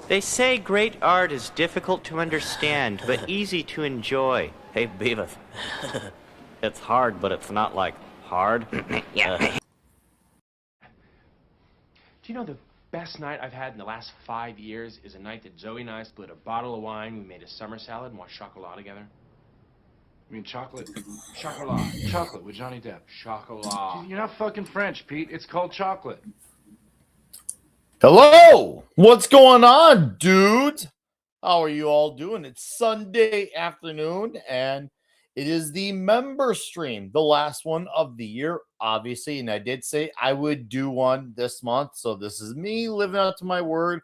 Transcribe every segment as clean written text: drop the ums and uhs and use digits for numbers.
They say great art is difficult to understand, but easy to enjoy. Hey, Beavis. It's hard, but it's not like hard. Yeah. Do you know the best night I've had in the last 5 years is a night that Zoe and I split a bottle of wine, we made a summer salad, and watched chocolat together? You mean chocolate? Chocolat. Chocolate with Johnny Depp. Chocolat. You're not fucking French, Pete. It's called chocolate. Hello, what's going on, dudes? How are you all doing? It's Sunday afternoon, and it is the member stream, the last one of the year, obviously. And I did say I would do one this month, so this is me living up to my word.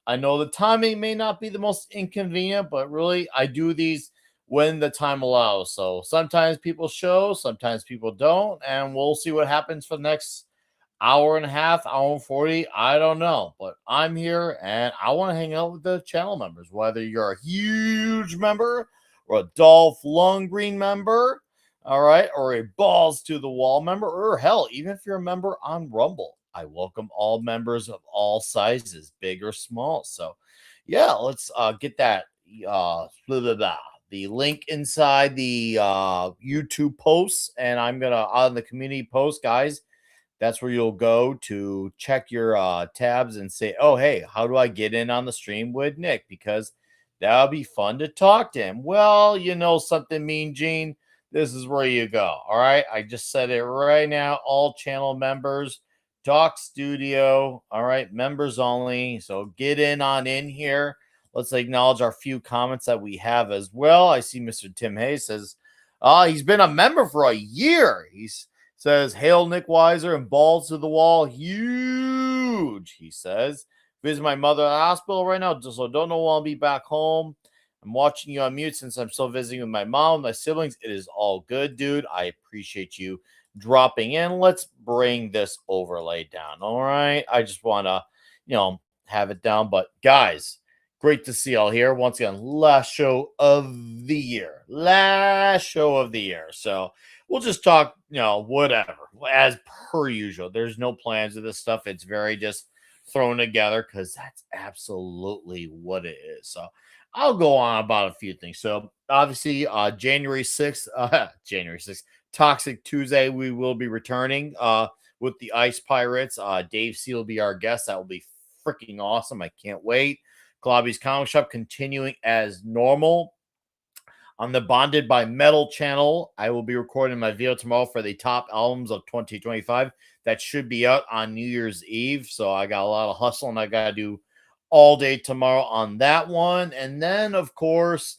I know the timing may not be the most inconvenient, but really, I do these when the time allows. So sometimes people show, sometimes people don't, and we'll see what happens for the next hour and a half, hour and 40. I don't know, but I'm here and I want to hang out with the channel members, whether you're a huge member or a Dolph Lundgren member, all right, or a balls to the wall member, or hell, even if you're a member on Rumble. I welcome all members of all sizes, big or small. So yeah, let's get that the link inside the YouTube posts, and I'm gonna on the community post, guys. That's where you'll go to check your tabs and say, oh, hey, how do I get in on the stream with Nick? Because that'll be fun to talk to him. Well, you know something, Mean Gene? This is where you go. All right. I just said it right now. All channel members, Doc Studio. All right. Members only. So get in here. Let's acknowledge our few comments that we have as well. I see Mr. Tim Hayes says, he's been a member for a year. Says, hail Nick Weiser and balls to the wall. Huge, he says. Visit my mother at the hospital right now, so don't know when I'll be back home. I'm watching you on mute since I'm still visiting with my mom, my siblings. It is all good, dude. I appreciate you dropping in. Let's bring this overlay down, all right? I just want to, have it down. But, guys, great to see y'all here. Once again, last show of the year. So we'll just talk, whatever, as per usual. There's no plans of this stuff. It's very just thrown together because that's absolutely what it is. So I'll go on about a few things. So obviously, January 6th, Toxic Tuesday, we will be returning with the Ice Pirates. Dave C will be our guest. That will be freaking awesome. I can't wait. Globby's Comic Shop continuing as normal. On the Bonded by Metal channel, I will be recording my video tomorrow for the top albums of 2025. That should be out on New Year's Eve. So I got a lot of hustling I got to do all day tomorrow on that one. And then, of course,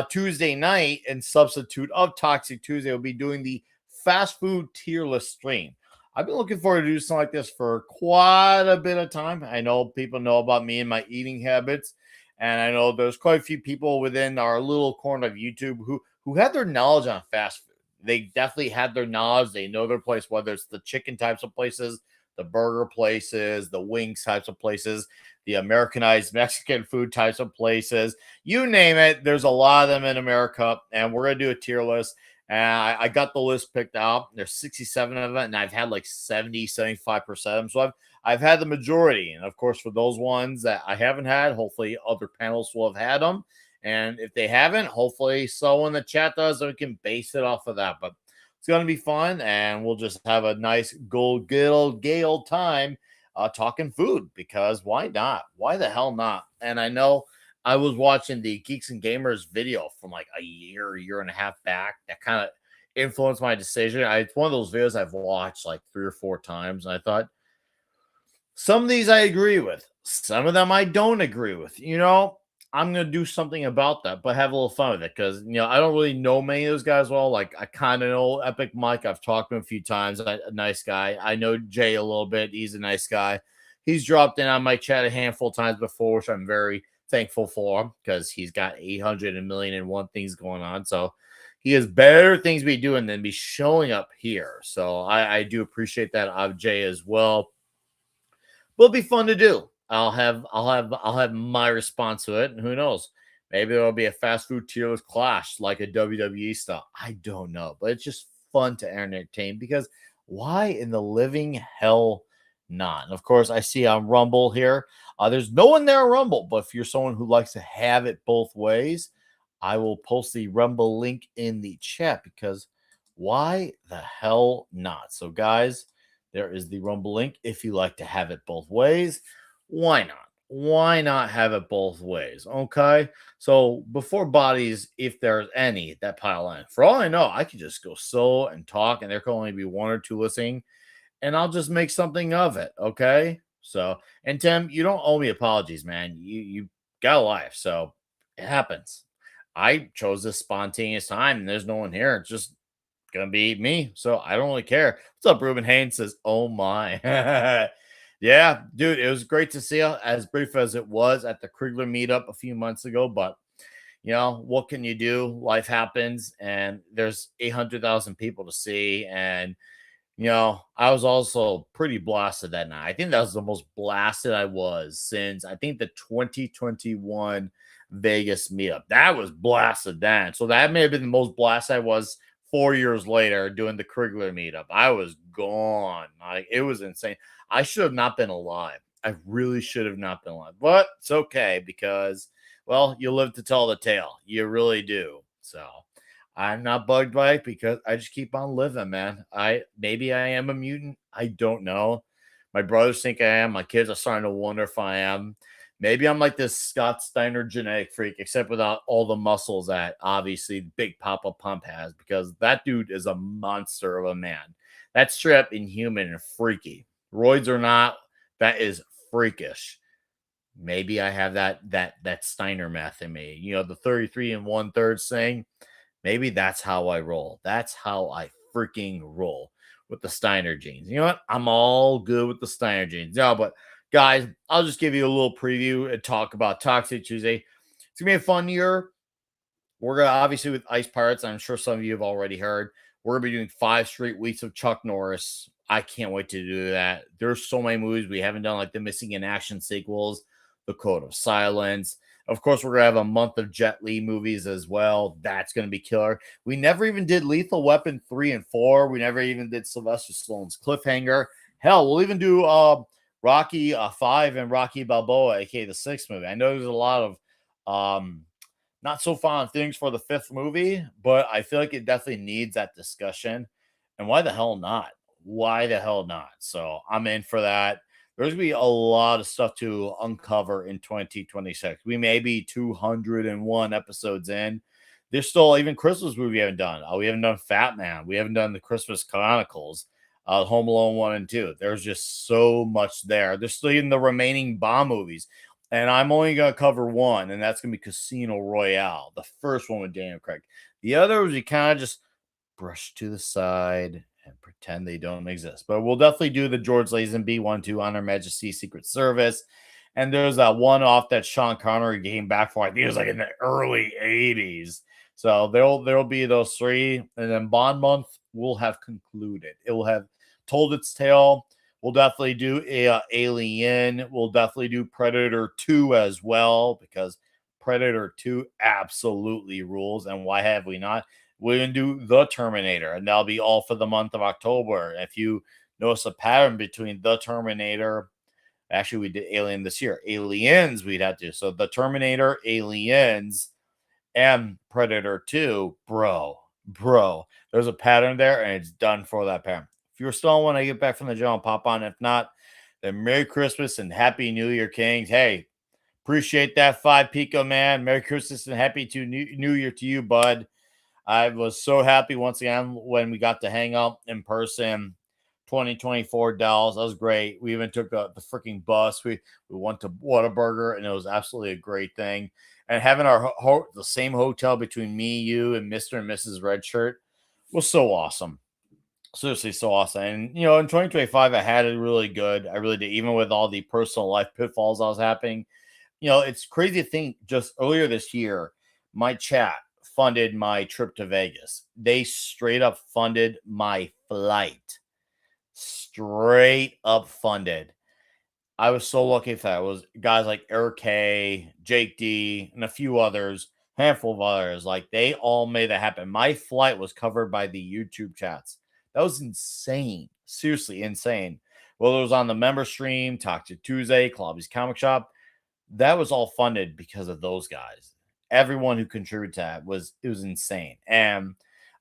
Tuesday night, in substitute of Toxic Tuesday, we'll be doing the fast food tier list stream. I've been looking forward to do something like this for quite a bit of time. I know people know about me and my eating habits. And I know there's quite a few people within our little corner of YouTube who had their knowledge on fast food. They definitely had their knowledge. They know their place, whether it's the chicken types of places, the burger places, the wings types of places, the Americanized Mexican food types of places. You name it, there's a lot of them in America. And we're going to do a tier list. And I got the list picked out. There's 67 of them, and I've had like 70, 75% of them. So I've had the majority. And of course, for those ones that I haven't had, hopefully other panels will have had them. And if they haven't, hopefully so in the chat does, and we can base it off of that. But it's going to be fun, and we'll just have a nice gay old time talking food, because why not? Why the hell not? And I know I was watching the Geeks and Gamers video from like a year and a half back. That kind of influenced my decision. It's one of those videos I've watched like 3 or 4 times, and I thought, some of these I agree with. Some of them I don't agree with. I'm going to do something about that, but have a little fun with it, because, I don't really know many of those guys well. Like, I kind of know Epic Mike. I've talked to him a few times. A nice guy. I know Jay a little bit. He's a nice guy. He's dropped in on my chat a handful of times before, which I'm very thankful for him, because he's got 800 million and one things going on. So he has better things to be doing than be showing up here. So I do appreciate that of Jay as well. Will be fun to do. I'll have my response to it, and who knows? Maybe there'll be a fast food tier list clash like a WWE style. I don't know, but it's just fun to entertain, because Why in the living hell not? And of course, I see on Rumble here. There's no one there on Rumble, but if you're someone who likes to have it both ways, I will post the Rumble link in the chat because why the hell not? So, guys, there is the Rumble link. If you like to have it both ways, why not? Why not have it both ways? Okay. So, before bodies, if there's any that pile in, for all I know, I could just go solo and talk, and there can only be one or two listening, and I'll just make something of it. Okay. So, and Tim, you don't owe me apologies, man. You got a life. So, it happens. I chose this spontaneous time, and there's no one here. It's just gonna be me. So I don't really care. What's up, Ruben Haynes says, oh my. Yeah, dude, it was great to see you, as brief as it was at the Krigler meetup a few months ago. But what can you do? Life happens, and there's 800,000 people to see. And I was also pretty blasted that night. I think that was the most blasted I was since I think the 2021 Vegas meetup. That was blasted then. So that may have been the most blasted I was 4 years later doing the Krigler meetup. I was gone. Like, it was insane. I should have not been alive. I really should have not been alive. But it's okay because, well, you live to tell the tale. You really do. So I'm not bugged by it because I just keep on living, man. Maybe I am a mutant. I don't know. My brothers think I am. My kids are starting to wonder if I am. Maybe I'm like this Scott Steiner genetic freak, except without all the muscles that obviously Big Papa Pump has, because that dude is a monster of a man. That's straight up inhuman and freaky. Roids or not, that is freakish. Maybe I have that Steiner math in me. The 33 and 1/3 thing. Maybe that's how I roll. That's how I freaking roll with the Steiner genes. You know what? I'm all good with the Steiner genes. No, but guys, I'll just give you a little preview and talk about Toxic Tuesday. It's gonna be a fun year. We're gonna, obviously, with Ice Pirates, I'm sure some of you have already heard, we're gonna be doing 5 straight weeks of Chuck Norris. I can't wait to do that. There's so many movies we haven't done, like the Missing in Action sequels, The Code of Silence. Of course, we're gonna have a month of Jet Li movies as well. That's gonna be killer. We never even did Lethal Weapon 3 and 4. We never even did Sylvester Stallone's Cliffhanger. Hell, we'll even do Rocky 5 and Rocky Balboa, aka the 6th movie. I know there's a lot of not so fond things for the 5th movie, but I feel like it definitely needs that discussion. And why the hell not? Why the hell not? So I'm in for that. There's gonna be a lot of stuff to uncover in 2026. We may be 201 episodes in. There's still even Christmas movie we haven't done. We haven't done Fat Man. We haven't done the Christmas Chronicles. Home Alone 1 and 2. There's just so much there. There's still even the remaining Bond movies. And I'm only going to cover one, and that's going to be Casino Royale, the first one with Daniel Craig. The others, we kind of just brush to the side and pretend they don't exist. But we'll definitely do the George Lazenby 1-2 On Her Majesty's Secret Service. And there's that one off that Sean Connery came back for. I think it was like in the early 80s. So there'll be those 3. And then Bond month will have concluded. It will have told its tale. We'll definitely do Alien. We'll definitely do Predator 2 as well, because Predator 2 absolutely rules. And why have we not? We're going to do The Terminator, and that'll be all for the month of October. If you notice a pattern between The Terminator, actually, we did Alien this year. Aliens, we'd have to. So The Terminator, Aliens, and Predator 2, bro. There's a pattern there, and it's done for that pattern. If you're still when I get back from the gym, I'll pop on. If not, then Merry Christmas and Happy New Year, Kings. Hey, appreciate that 5 Pico, man. Merry Christmas and Happy New Year to you, bud. I was so happy once again when we got to hang out in person. 2024 Dallas, that was great. We even took the freaking bus. We went to Whataburger, and it was absolutely a great thing. And having the same hotel between me, you, and Mr. and Mrs. Redshirt was so awesome. Seriously, so awesome. And, in 2025, I had it really good. I really did, even with all the personal life pitfalls I was having. It's crazy to think just earlier this year, my chat funded my trip to Vegas. They straight up funded my flight. Straight up funded. I was so lucky for that. It was guys like Eric K, Jake D, and a few others, handful of others. Like, they all made that happen. My flight was covered by the YouTube chats. That was insane. Seriously insane. Whether it was on the member stream, Toxic Tuesday, Klobby's Comic Shop, that was all funded because of those guys. Everyone who contributed to that it was insane. And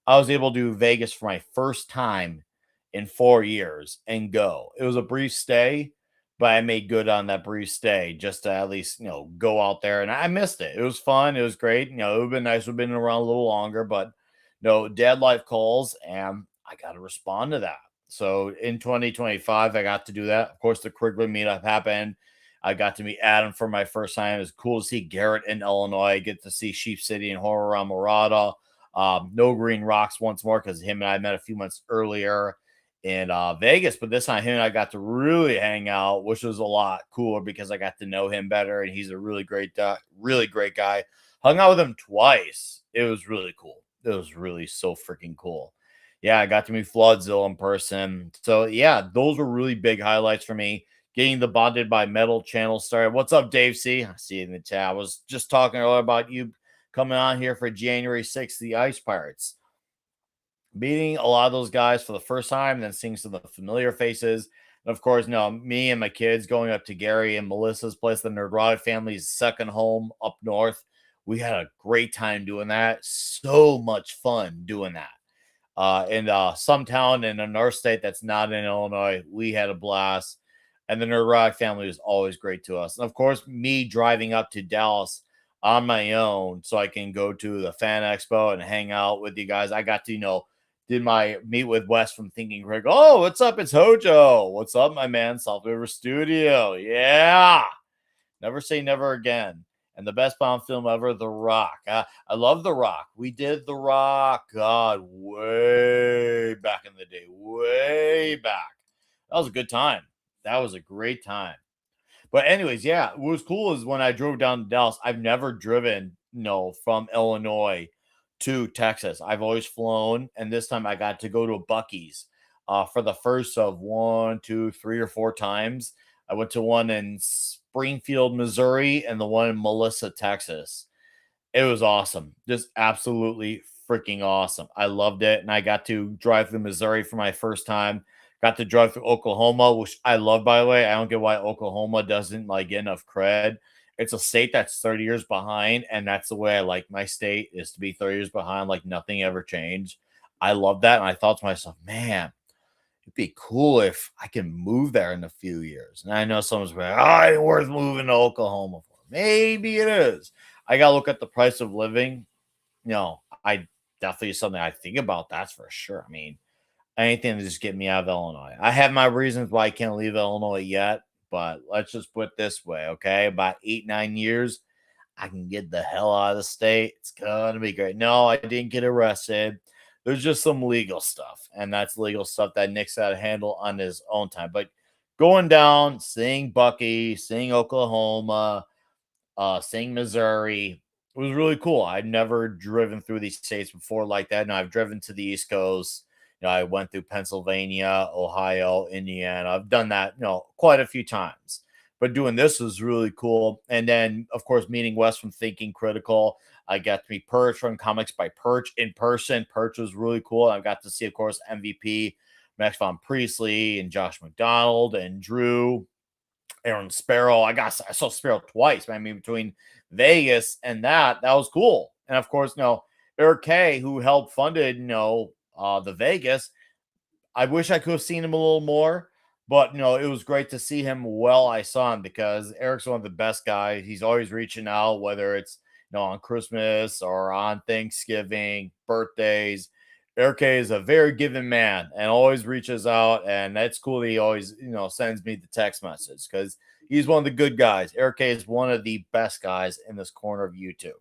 I was able to do Vegas for my first time in 4 years and go. It was a brief stay, but I made good on that brief stay just to at least, go out there. And I missed it. It was fun. It was great. It would have been nice to have been around a little longer, but dad life calls and I got to respond to that. So in 2025, I got to do that. Of course, the Quigley meetup happened. I got to meet Adam for my first time. It was cool to see Garrett in Illinois. Get to see Sheep City and Horror on Murata. No Green Rocks once more because him and I met a few months earlier in Vegas. But this time, him and I got to really hang out, which was a lot cooler because I got to know him better. And he's a really great guy. Hung out with him twice. It was really cool. It was really so freaking cool. Yeah, I got to meet Floodzilla in person. So, yeah, those were really big highlights for me. Getting the Bonded by Metal channel started. What's up, Dave C? I see you in the chat. I was just talking earlier about you coming on here for January 6th, the Ice Pirates. Meeting a lot of those guys for the first time, then seeing some of the familiar faces. And, of course, me and my kids going up to Gary and Melissa's place, the Nerdrotic family's second home up north. We had a great time doing that. So much fun doing that. In some town in another state that's not in Illinois, we had a blast. And the Nerdrotic family was always great to us. And of course, me driving up to Dallas on my own so I can go to the Fan Expo and hang out with you guys. I got to, did my meet with Wes from Thinking Critical. Oh, what's up? It's Hojo. What's up, my man? South River Studio. Yeah. Never say never again. And the best Bond film ever, The Rock. I love The Rock. We did The Rock, God, way back in the day. Way back. That was a good time. That was a great time. But anyways, yeah, what was cool is when I drove down to Dallas, I've never driven, from Illinois to Texas. I've always flown. And this time I got to go to a Buc-ee's for the first of 1, 2, 3, or 4 times. I went to one in Springfield, Missouri, and the one in Melissa, Texas. It was awesome. Just absolutely freaking awesome. I loved it. And I got to drive through Missouri for my first time. Got to drive through Oklahoma, which I love, by the way. I don't get why Oklahoma doesn't get enough cred. It's a state that's 30 years behind, and that's the way I like my state, is to be 30 years behind, like nothing ever changed. I love that. And I thought to myself, man, it'd be cool if I can move there in a few years. And I know someone's like, it ain't worth moving to Oklahoma for. Maybe it is. I got to look at the price of living. I definitely is something I think about. That's for sure. I mean, anything to just get me out of Illinois. I have my reasons why I can't leave Illinois yet, but let's just put it this way, okay? About 8-9 years, I can get the hell out of the state. It's going to be great. No, I didn't get arrested. There's just some legal stuff, and that's legal stuff that Nick's got to handle on his own time. But going down, seeing Bucky, seeing Oklahoma, seeing Missouri, it was really cool. I'd never driven through these states before like that. No, I've driven to the East Coast. I went through Pennsylvania, Ohio, Indiana. I've done that, quite a few times. But doing this was really cool. And then, of course, meeting Wes from Thinking Critical. I got to meet Perch from Comics by Perch in person. Perch was really cool. I got to see, of course, MVP, Max von Priestley, and Josh McDonald, and Drew, Aaron Sparrow. I saw Sparrow twice. I mean, between Vegas and that was cool. And, of course, Eric K., who helped funded, the Vegas. I wish I could have seen him a little more, but it was great to see him while I saw him, because Eric's one of the best guys. He's always reaching out, whether it's on Christmas or on Thanksgiving, birthdays. Eric is a very giving man and always reaches out, and that's cool that he always sends me the text message, because he's one of the good guys. Eric is one of the best guys in this corner of YouTube.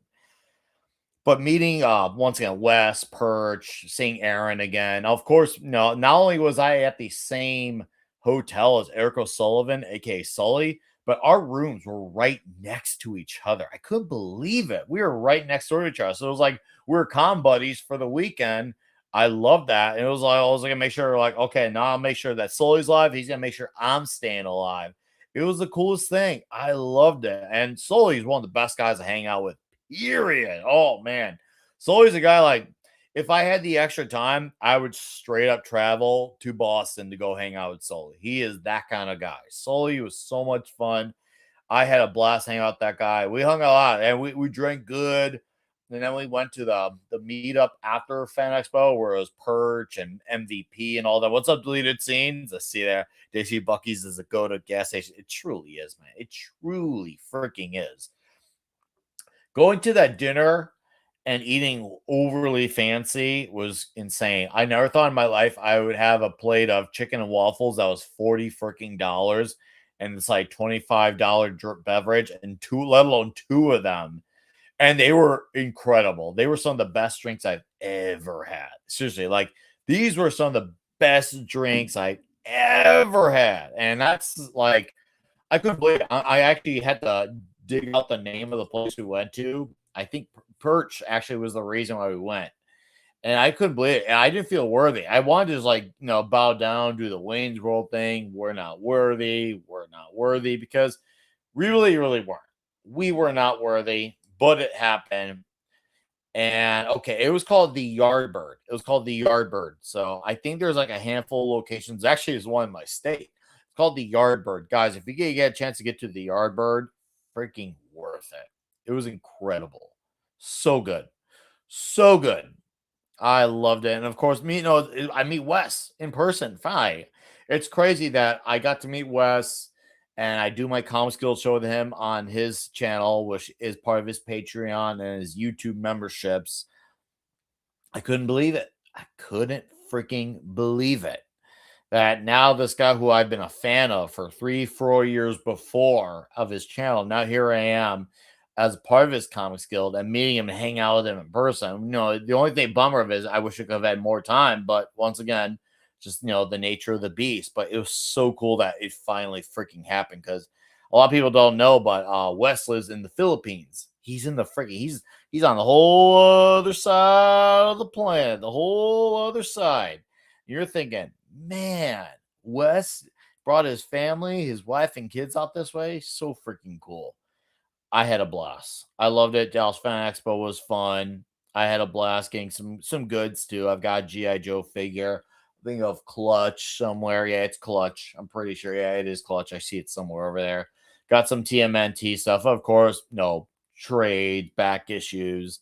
But meeting, once again, Wes, Perch, seeing Aaron again. Of course, not only was I at the same hotel as Eric O'Sullivan, a.k.a. Sully, but our rooms were right next to each other. I couldn't believe it. We were right next door to each other. So it was like we were con buddies for the weekend. I love that. And it was like, I was going to make sure, okay, now I'll make sure that Sully's alive. He's going to make sure I'm staying alive. It was the coolest thing. I loved it. And Sully's one of the best guys to hang out with. Period. Oh man, Sully's a guy if I had the extra time, I would straight up travel to Boston to go hang out with Sully. He is that kind of guy. Sully was so much fun. I had a blast hanging out with that guy. We hung a lot and we drank good. And then we went to the meetup after Fan Expo where it was Perch and MVP and all that. What's up, deleted scenes? I see there. Daisy Bucky's is a go-to gas station. It truly is, man. It truly freaking is. Going to that dinner and eating overly fancy was insane. I never thought in my life I would have a plate of chicken and waffles that was 40 freaking dollars and it's like $25 beverage and two, let alone two of them. And they were incredible. They were some of the best drinks I've ever had. Seriously, like these were some of the best drinks I've ever had. And that's like, I couldn't believe it. I actually had to dig out the name of the place we went to. I think Perch actually was the reason why we went. And I couldn't believe it. And I didn't feel worthy. I wanted to just like, bow down, do the Wayne's World thing. We're not worthy. We're not worthy because we really, really weren't. We were not worthy, but it happened. And okay, it was called the Yardbird. It was called the Yardbird. So I think there's like a handful of locations. Actually, there's one in my state. It's called the Yardbird. Guys, if you get a chance to get to the Yardbird, freaking worth it. It was incredible. So good. So good. I loved it. And of course, I meet Wes in person. Fine. It's crazy that I got to meet Wes and I do my Comics Guild show with him on his channel, which is part of his Patreon and his YouTube memberships. I couldn't believe it. I couldn't freaking believe it. That now this guy who I've been a fan of for 3-4 years before of his channel, now here I am as part of his Comics Guild and meeting him and hang out with him in person. The only thing bummer of it is I wish I could have had more time, but once again, just the nature of the beast. But it was so cool that it finally freaking happened because a lot of people don't know, but Wes lives in the Philippines. He's in the freaking he's on the whole other side of the planet, the whole other side. You're thinking, man, Wes brought his family, his wife and kids out this way. So freaking cool. I had a blast. I loved it. Dallas Fan Expo was fun. I had a blast getting some goods too. I've got a G.I. Joe figure. I think of Clutch somewhere. Yeah, it's Clutch. I'm pretty sure. Yeah, it is Clutch. I see it somewhere over there. Got some TMNT stuff. Of course, trade, back issues.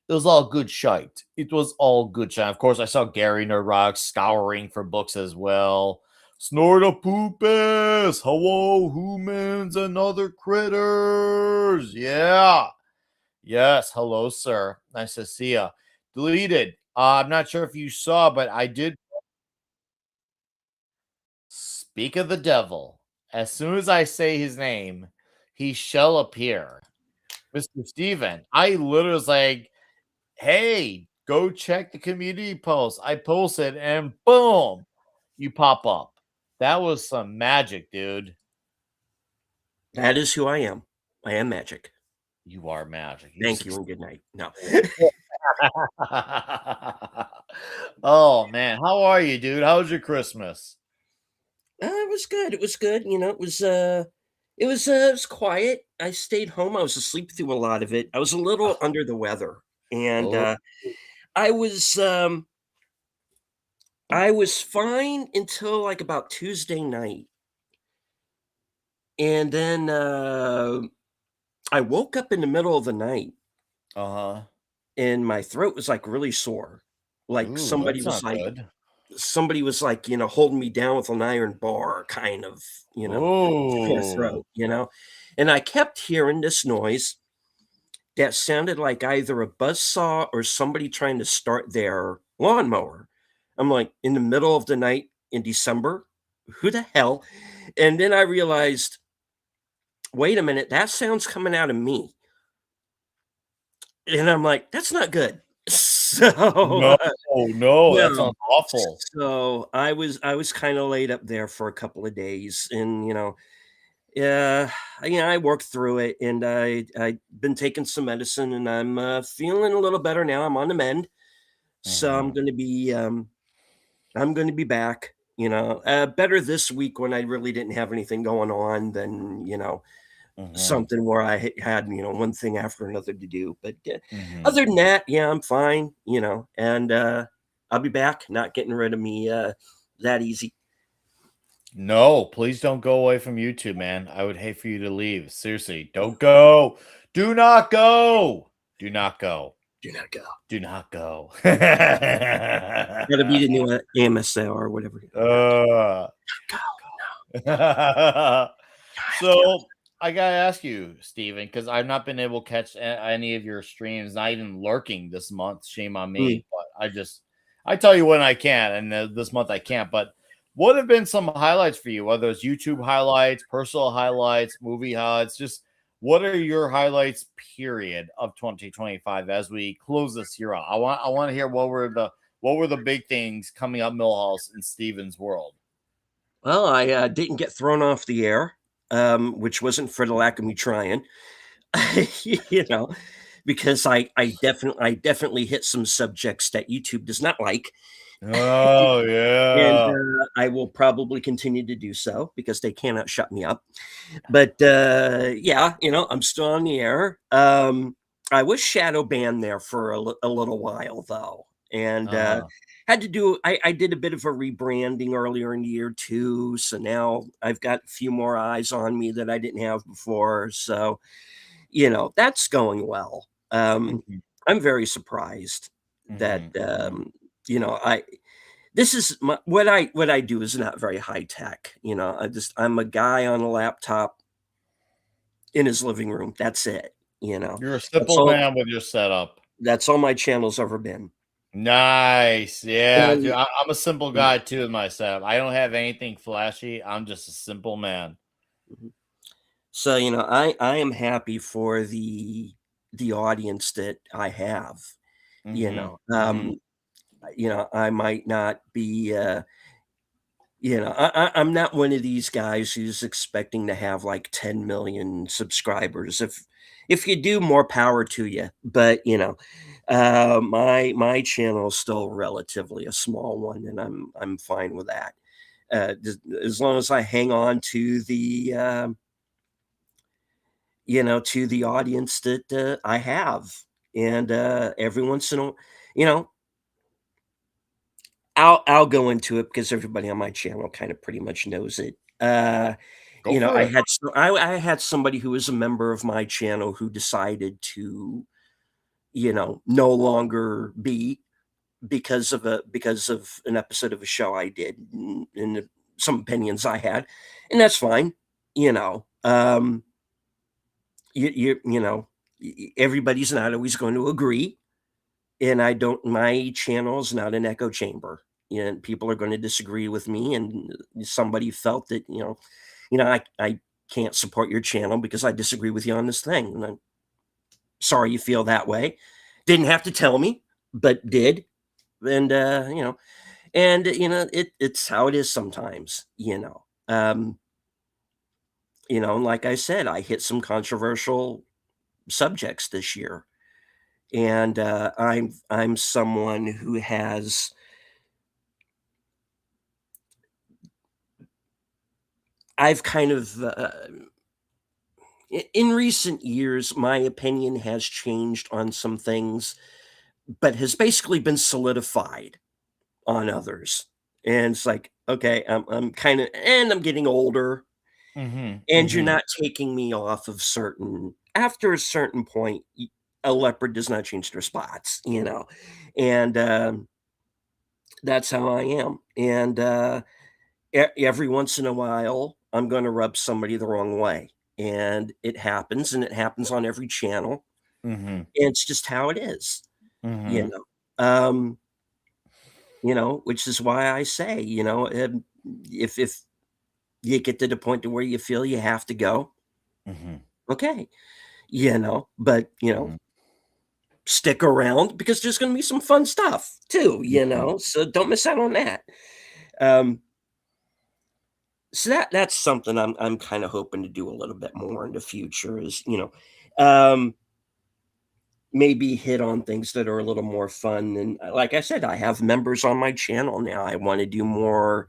It was all good shite. It was all good shite. Of course, I saw Gary Nerdrock scouring for books as well. Snortopoopus, hello, humans and other critters. Yeah. Yes, hello, sir. Nice to see ya. Deleted. I'm not sure if you saw, but I did. Speak of the devil. As soon as I say his name, he shall appear. Mr. Steven, I literally was like, hey, go check the community post. I posted and boom, you pop up. That was some magic, dude. That is who I am. I am magic. You are magic. Thank you and good night. No. Oh man, how are you, dude? How was your Christmas? It was good. It was good. It was quiet. I stayed home. I was asleep through a lot of it. I was a little under the weather, and Oh. I was fine until like about Tuesday night, and then I woke up in the middle of the night, Uh-huh. and my throat was like really sore, like Ooh, somebody that's was not like good. holding me down with an iron bar, kind of, sore Oh. throat. And I kept hearing this noise that sounded like either a buzzsaw or somebody trying to start their lawnmower. I'm like, in the middle of the night in December, who the hell? And then I realized, wait a minute, that sound's coming out of me. And I'm like, that's not good. So No, that no. sounds awful. So I was kind of laid up there for a couple of days, and yeah, I worked through it, and I've been taking some medicine, and I'm feeling a little better now. I'm on the mend, so I'm Mhm. going to be back. Better this week when I really didn't have anything going on than Mhm, something where I had, one thing after another to do. But mhm. other than that, yeah, I'm fine, and I'll be back, not getting rid of me that easy. No, please don't go away from YouTube, man. I would hate for you to leave. Seriously, don't go. Do not go. Do not go. Do not go. Do not go. Gotta be the new AMSL or whatever. Uh, Go. so I gotta ask you, Steven, because I've not been able to catch any of your streams, not even lurking this month. Shame on me, but I tell you when I can, and this month I can't. But what have been some highlights for you? Whether it's YouTube highlights, personal highlights, movie highlights, just what are your highlights? Period of 2025 as we close this year out. I want to hear what were the big things coming up Millhouse in Steven's world. Well, I didn't get thrown off the air, which wasn't for the lack of me trying, you know, because I definitely hit some subjects that YouTube does not like, Oh and yeah. I will probably continue to do so because they cannot shut me up. But yeah, I'm still on the air. I was shadow banned there for a little while though, and had to do. I did a bit of a rebranding earlier in the year too, so now I've got a few more eyes on me that I didn't have before. So that's going well. Mhm, I'm very surprised that mhm. I this is what I do is not very high tech. I'm a guy on a laptop in his living room. That's it. You're a That's simple all. man with your setup. That's all my channel's ever been. Nice. Yeah, dude, And I'm a simple yeah, guy too in my setup. I don't have anything flashy. I'm just a simple man. mhm. So I am happy for the audience that I have. You Mhm, know, mhm. um, I might not be. I'm not one of these guys who's expecting to have like 10 million subscribers. If you do, more power to you. But my channel is still relatively a small one, and I'm fine with that. As long as I hang on to the audience that I have, and every once in a, you know, I'll go into it because everybody on my channel kind of pretty much knows it. Go for I it. had I had somebody who was a member of my channel who decided to, no longer be because of an episode of a show I did and some opinions I had, and that's fine. You know, everybody's not always going to agree, and I don't. My channel is not an echo chamber. And people are going to disagree with me, and somebody felt that I can't support your channel because I disagree with you on this thing. And I'm sorry you feel that way. Didn't have to tell me, but did. And it's how it is sometimes. And like I said, I hit some controversial subjects this year, and I'm someone who has. I've kind of in recent years, my opinion has changed on some things, but has basically been solidified on others. And it's like, okay, I'm kind of, and I'm getting older, Mhm, and you're mhm. not taking me off of after a certain point, a leopard does not change their spots. And that's how I am. And every once in a while, I'm going to rub somebody the wrong way. And it happens on every channel. Mhm, And it's just how it is, you mhm, know. Um, which is why I say, if you get to the point to where you feel you have to go, mhm, okay, but mhm, stick around because there's going to be some fun stuff too, mhm. so don't miss out on that. Um, so that's something I'm kind of hoping to do a little bit more in the future is, um, maybe hit on things that are a little more fun. And like I said, I have members on my channel now. I want to do more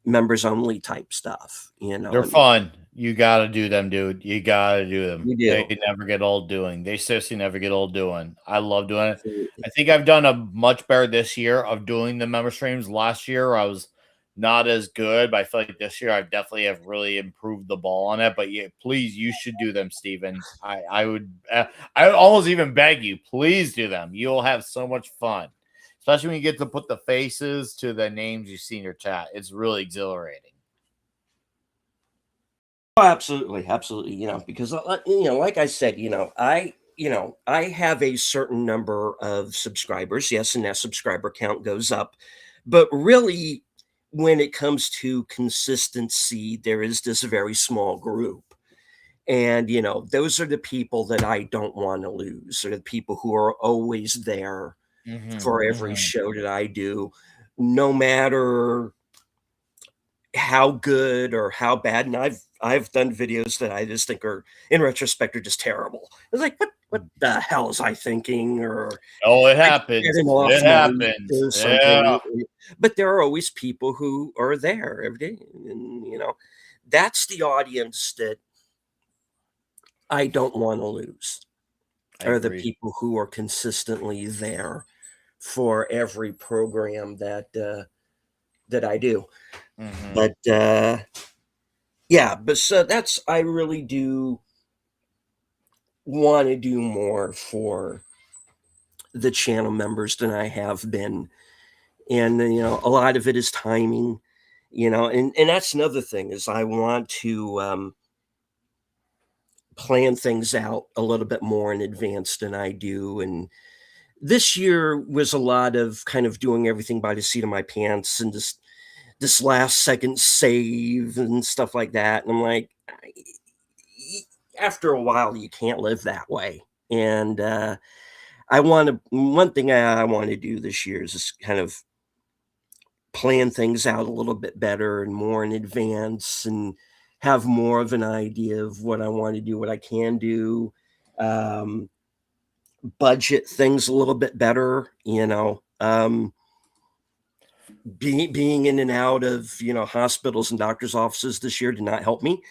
members only type stuff, They're and fun. You gotta do them, dude. You gotta do them. You They do. never get old doing. They seriously never get old doing. I love doing it. Absolutely. I think I've done a much better this year of doing the member streams. Last year I was not as good, but I feel like this year I definitely have really improved the ball on it. But yeah, please, you should do them, Steven. I would almost even beg you, please do them. You'll have so much fun, especially when you get to put the faces to the names you see in your chat. It's really exhilarating. Oh, absolutely, absolutely. Because like I said, I have a certain number of subscribers. Yes, and that subscriber count goes up. But really, when it comes to consistency, there is this very small group. And those are the people that I don't want to lose, or the people who are always there for every show that I do, no matter how good or how bad. And I've done videos that I just think are, in retrospect, are just terrible. It's like, what the hell was I thinking? Or Oh, it I happens. getting off It my happens. or something. Yeah. But there are always people who are there every day, and that's the audience that I don't want to lose. I Are the agree. people who are consistently there for every program that I do. Mhm. But yeah, but so I really do want to do more for the channel members than I have been. And a lot of it is timing, and that's another thing, is I want to plan things out a little bit more in advance than I do. And this year was a lot of kind of doing everything by the seat of my pants, and this last second save and stuff like that. And I'm like, after a while, you can't live that way. And one thing I want to do this year is just kind of plan things out a little bit better and more in advance, and have more of an idea of what I want to do, what I can do, budget things a little bit better, being in and out of hospitals and doctors' offices this year did not help me.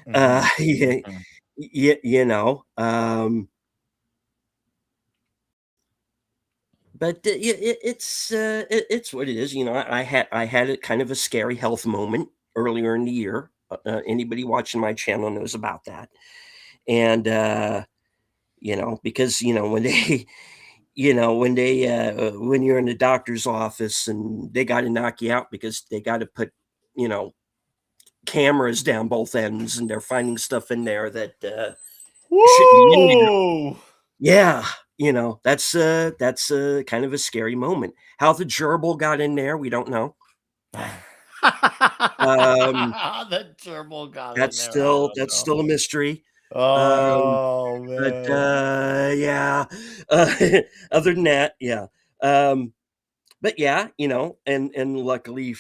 Yeah, Mhm. but it's what it is. I had a kind of a scary health moment earlier in the year. Anybody watching my channel knows about that. And because when they when you're in the doctor's office and they got to knock you out because they got to put cameras down both ends, and they're finding stuff in there that shouldn't be in there. Woo! Yeah, that's kind of a scary moment. How the gerbil got in there, we don't know. Um, The gerbil got in that's there. I still don't know. a mystery. Oh But man. yeah, other than that, yeah. But yeah, and luckily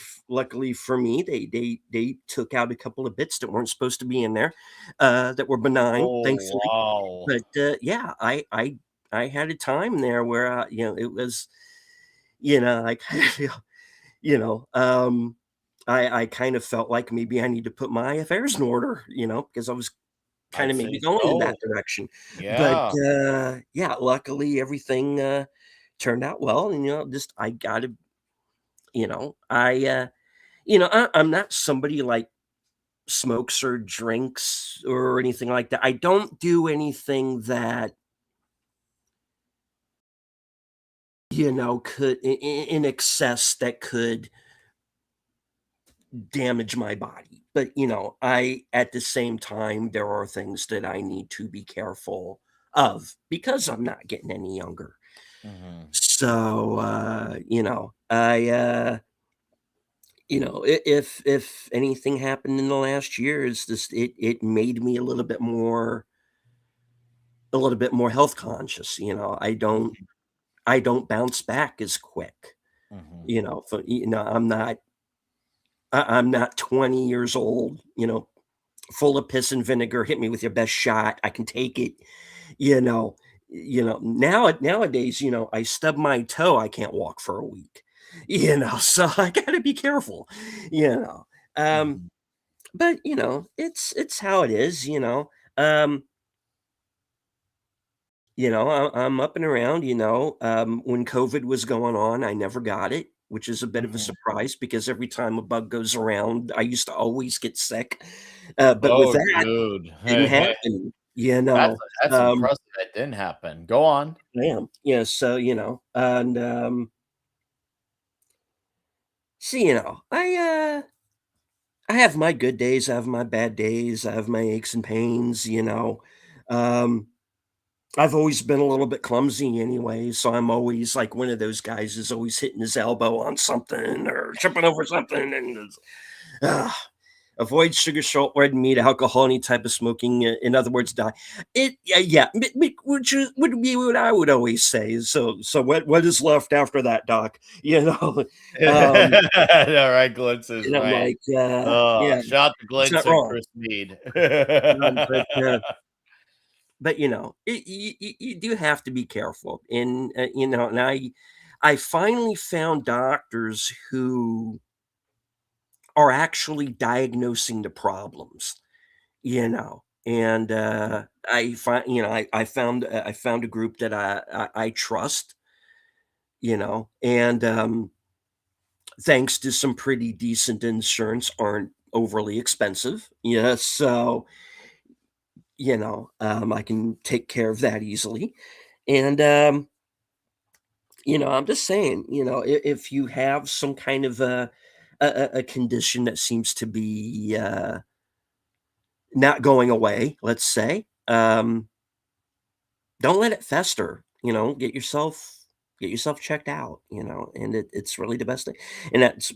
for me, they took out a couple of bits that weren't supposed to be in there, that were benign, Oh thankfully. wow. But yeah, I had a time there where it was, I kind of feel, I kind of felt like maybe I need to put my affairs in order, because I was kind I'd of maybe say going in that so. direction. But Yeah. yeah, luckily everything turned out well, and just I gotta, I'm not somebody like smokes or drinks or anything like that. I don't do anything that could in excess that could damage my body. But I at the same time, there are things that I need to be careful of because I'm not getting any younger. Mhm. So if anything happened in the last year, is this it made me a little bit more health conscious. I don't bounce back as quick. Mhm. I'm not 20 years old, full of piss and vinegar. Hit me with your best shot. I can take it. You know, nowadays, I stub my toe, I can't walk for a week. So I gotta be careful, you know. Um, Mhm. but it's how it is. Um, I'm up and around. When COVID was going on, I never got it, which is a bit of a Mhm. surprise because every time a bug goes around, I used to always get sick. But with Oh, that, dude. didn't Hey, hey, happen. that's Um, impressive that didn't happen. Go on. yeah. So and so I have my good days, I have my bad days, I have my aches and pains. Um, I've always been a little bit clumsy anyway, so I'm always like one of those guys who's always hitting his elbow on something or tripping over something, and uh, avoid sugar, salt, red meat, alcohol, any type of smoking. In other words, die. Yeah, would be what I would always say. So what is left after that, Doc? Um, All right, Glitz is and I'm right. like, yeah, Shout to it's not Glitz and wrong. Chris Mead. But you do have to be careful, and I finally found doctors who are actually diagnosing the problems, and I found a group that I trust, and thanks to some pretty decent insurance, aren't overly expensive. Yeah, so I can take care of that easily. And I'm just saying, if you have some kind of a condition that seems to be not going away, let's say, don't let it fester. Get yourself checked out. And it's really the best thing. And that's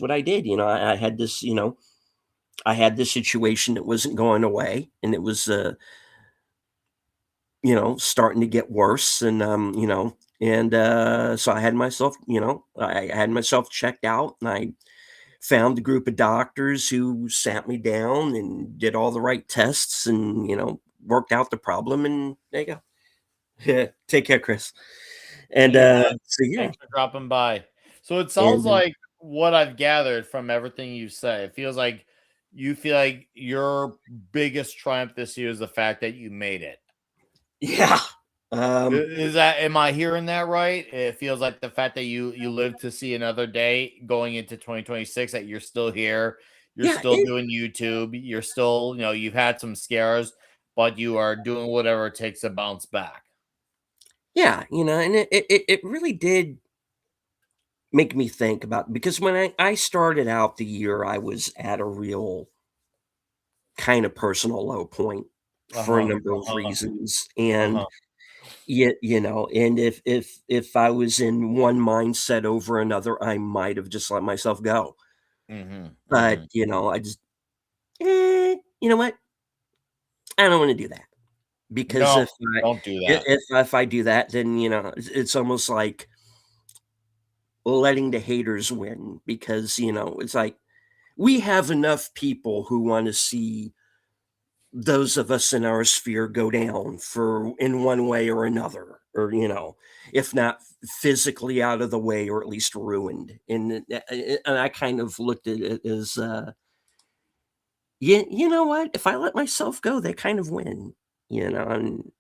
what I did. I had this situation that wasn't going away, and it was starting to get worse, and so I had myself checked out, and I found a group of doctors who sat me down and did all the right tests and, worked out the problem, and there you go. Yeah, take care, Chris. And, Anytime. so yeah. Thanks for dropping by. So it sounds And, like what I've gathered from everything you say, it feels like you feel like your biggest triumph this year is the fact that you made it. yeah, Is that, am I hearing that right? It feels like the fact that you live to see another day going into 2026, that you're still here, you're yeah, still doing YouTube, you're still, you've had some scares, but you are doing whatever it takes to bounce back. yeah, and it really did make me think about, because when I started out the year, I was at a real kind of personal low point for a Uh-huh. number of Uh-huh. reasons. And Uh-huh. and if I was in one mindset over another, I might have just let myself go. Mhm. But, Mhm. I just you know what? I don't want to do that, because No, don't do that. if I do that, then it's almost like letting the haters win, because it's like we have enough people who want to see those of us in our sphere go down for in one way or another, or if not physically out of the way, or at least ruined. And I kind of looked at it as yeah, you know what, if I let myself go, they kind of win, and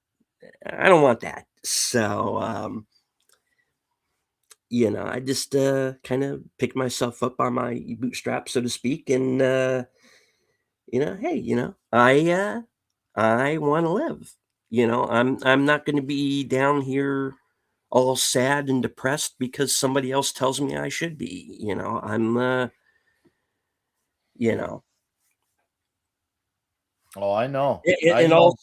I don't want that. So I just kind of picked myself up by my bootstraps, so to speak, and hey, I want to live. I'm not going to be down here all sad and depressed because somebody else tells me I should be. I'm you know. Oh, I know. I And know.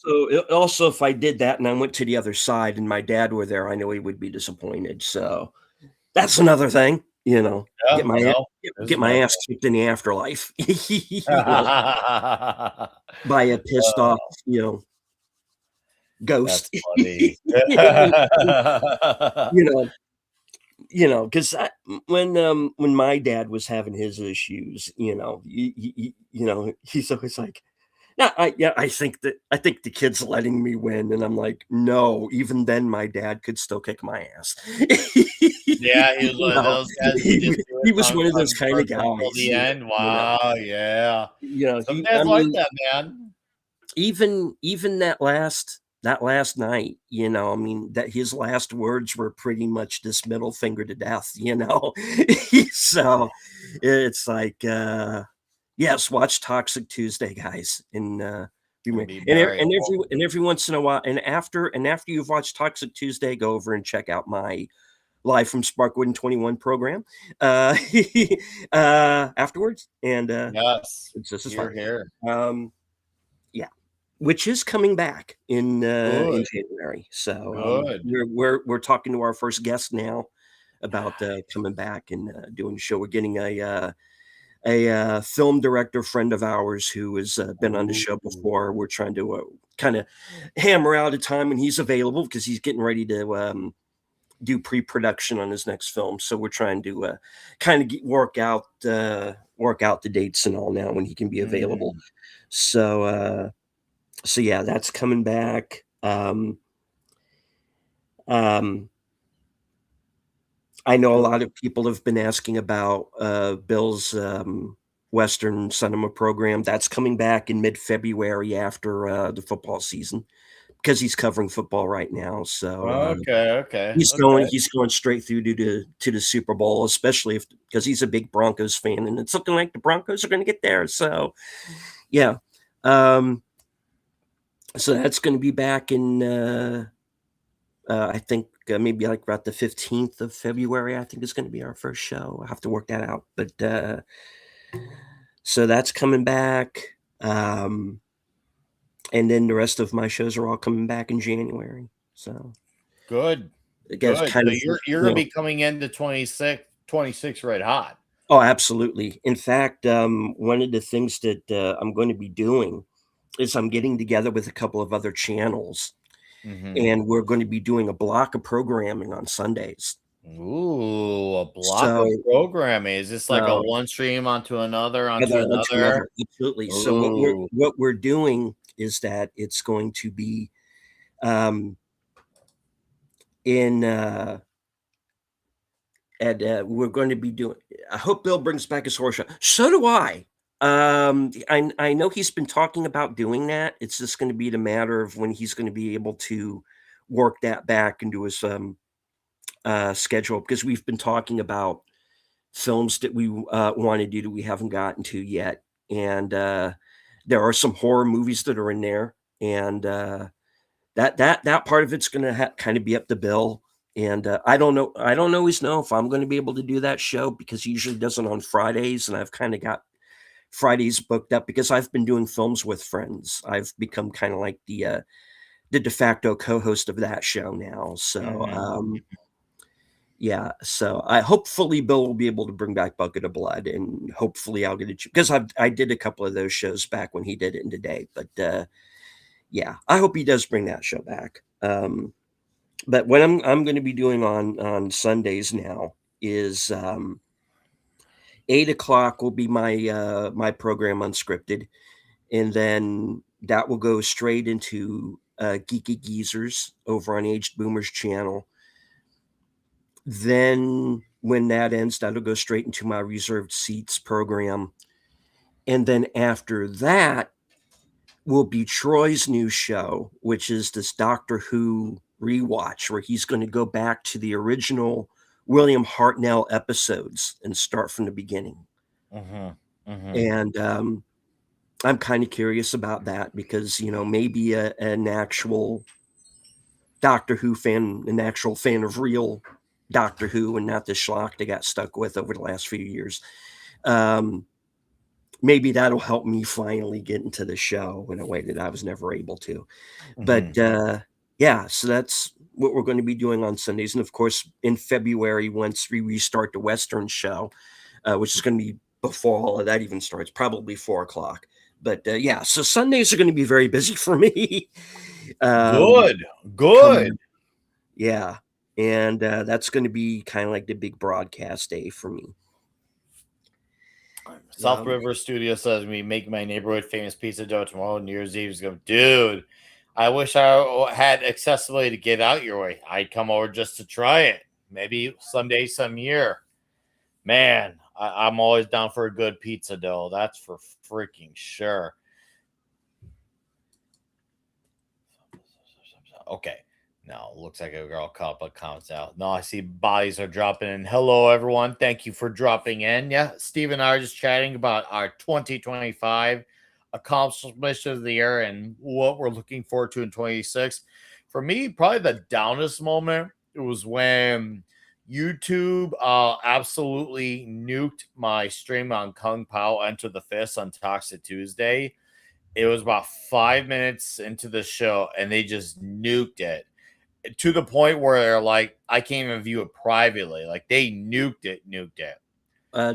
also, if I did that and I went to the other side and my dad were there, I know he would be disappointed. So that's another thing. Yeah, Get my no, there's get my another ass kicked in the afterlife. one. By a pissed off, That's ghost. funny. you know, because when my dad was having his issues, he's always like, Yeah, I think the kid's letting me win, and I'm like, no. Even then, my dad could still kick my ass. Yeah, he was You one of know, those guys who just do he it was one of those kind of until guys. the end. You know, Wow, yeah. Some I dads like mean, that, man. even that last night, I mean, that his last words were pretty much this middle finger to death. So it's like, yes, watch Toxic Tuesday, guys, and Be very and every once in a while, and after you've watched Toxic Tuesday, go over and check out my live from Sparkwood and 21 program uh, afterwards, and yes. it's just as You're fun. here. Yeah, which is coming back in Good. January. So Good. we're talking to our first guest now about coming back and doing the show. We're getting a film director friend of ours who has been on the show before. We're trying to kind of hammer out a time when he's available because he's getting ready to do pre-production on his next film. So we're trying to kind of work out the dates and all now when he can be available. So yeah, that's coming back. I know a lot of people have been asking about Bill's Western cinema program. That's coming back in mid-February after the football season because he's covering football right now. So Okay. he's going straight through to the Super Bowl, especially because he's a big Broncos fan, and it's looking like the Broncos are going to get there. So yeah, so that's going to be back in I think maybe like about the 15th of February. I think is going to be our first show. I have to work that out, but so that's coming back. And then the rest of my shows are all coming back in January. So Good. Guys, Good. kind So of, you're gonna be coming into 26 red hot. Oh, absolutely. In fact, one of the things that I'm going to be doing is I'm getting together with a couple of other channels, and we're going to be doing a block of programming on Sundays. Ooh, a block of programming. Is this like a one stream onto another onto another? Absolutely. So what we're doing is that it's going to be we're going to be doing. I hope Bill brings back his horror show. So do I. I know he's been talking about doing that. It's just going to be the matter of when he's going to be able to work that back into his schedule, because we've been talking about films that we want to do that we haven't gotten to yet, and there are some horror movies that are in there, and that part of it's going to kind of be up to Bill. And I don't always know if I'm going to be able to do that show, because he usually does it on Fridays, and I've kind of got Fridays booked up because I've been doing films with friends. I've become kind of like the de facto co-host of that show now. So yeah, so hopefully Bill will be able to bring back Bucket of Blood, and hopefully I'll get it, because I did a couple of those shows back when he did it in Today. But yeah, I hope he does bring that show back. But what I'm going to be doing on Sundays now is 8 o'clock will be my my program Unscripted, and then that will go straight into Geeky Geezers over on Aged Boomers channel. Then when that ends, that'll go straight into my Reserved Seats program, and then after that will be Troy's new show, which is this Doctor Who rewatch, where he's going to go back to the original William Hartnell episodes and start from the beginning. And I'm kind of curious about that, because maybe an actual Doctor Who fan, an actual fan of real Doctor Who, and not the schlock they got stuck with over the last few years, maybe that'll help me finally get into the show in a way that I was never able to. But yeah, so that's what we're going to be doing on Sundays. And of course, in February, once we restart the Western show, which is going to be before all of that even starts, probably 4 o'clock. But yeah, so Sundays are going to be very busy for me. Good. Yeah. And that's going to be kind of like the big broadcast day for me. South Um, River Studio says me make my neighborhood famous pizza dough tomorrow. New Year's Eve is going. Dude, I wish I had accessibility to get out your way. I'd come over just to try it. Maybe someday, some year. Man, I'm always down for a good pizza dough. That's for freaking sure. Okay. No, looks like a girl couple counts out. No, I see bodies are dropping in. Hello, everyone. Thank you for dropping in. Yeah, Steve and I are just chatting about our 2025 accomplishments of the year and what we're looking forward to in 26. For me, probably the downest moment was when YouTube absolutely nuked my stream on Kung Pao Enter the Fist on Toxic Tuesday. It was about 5 minutes into the show, and they just nuked it to the point where they're like, I can't even view it privately. Like they nuked it. uh,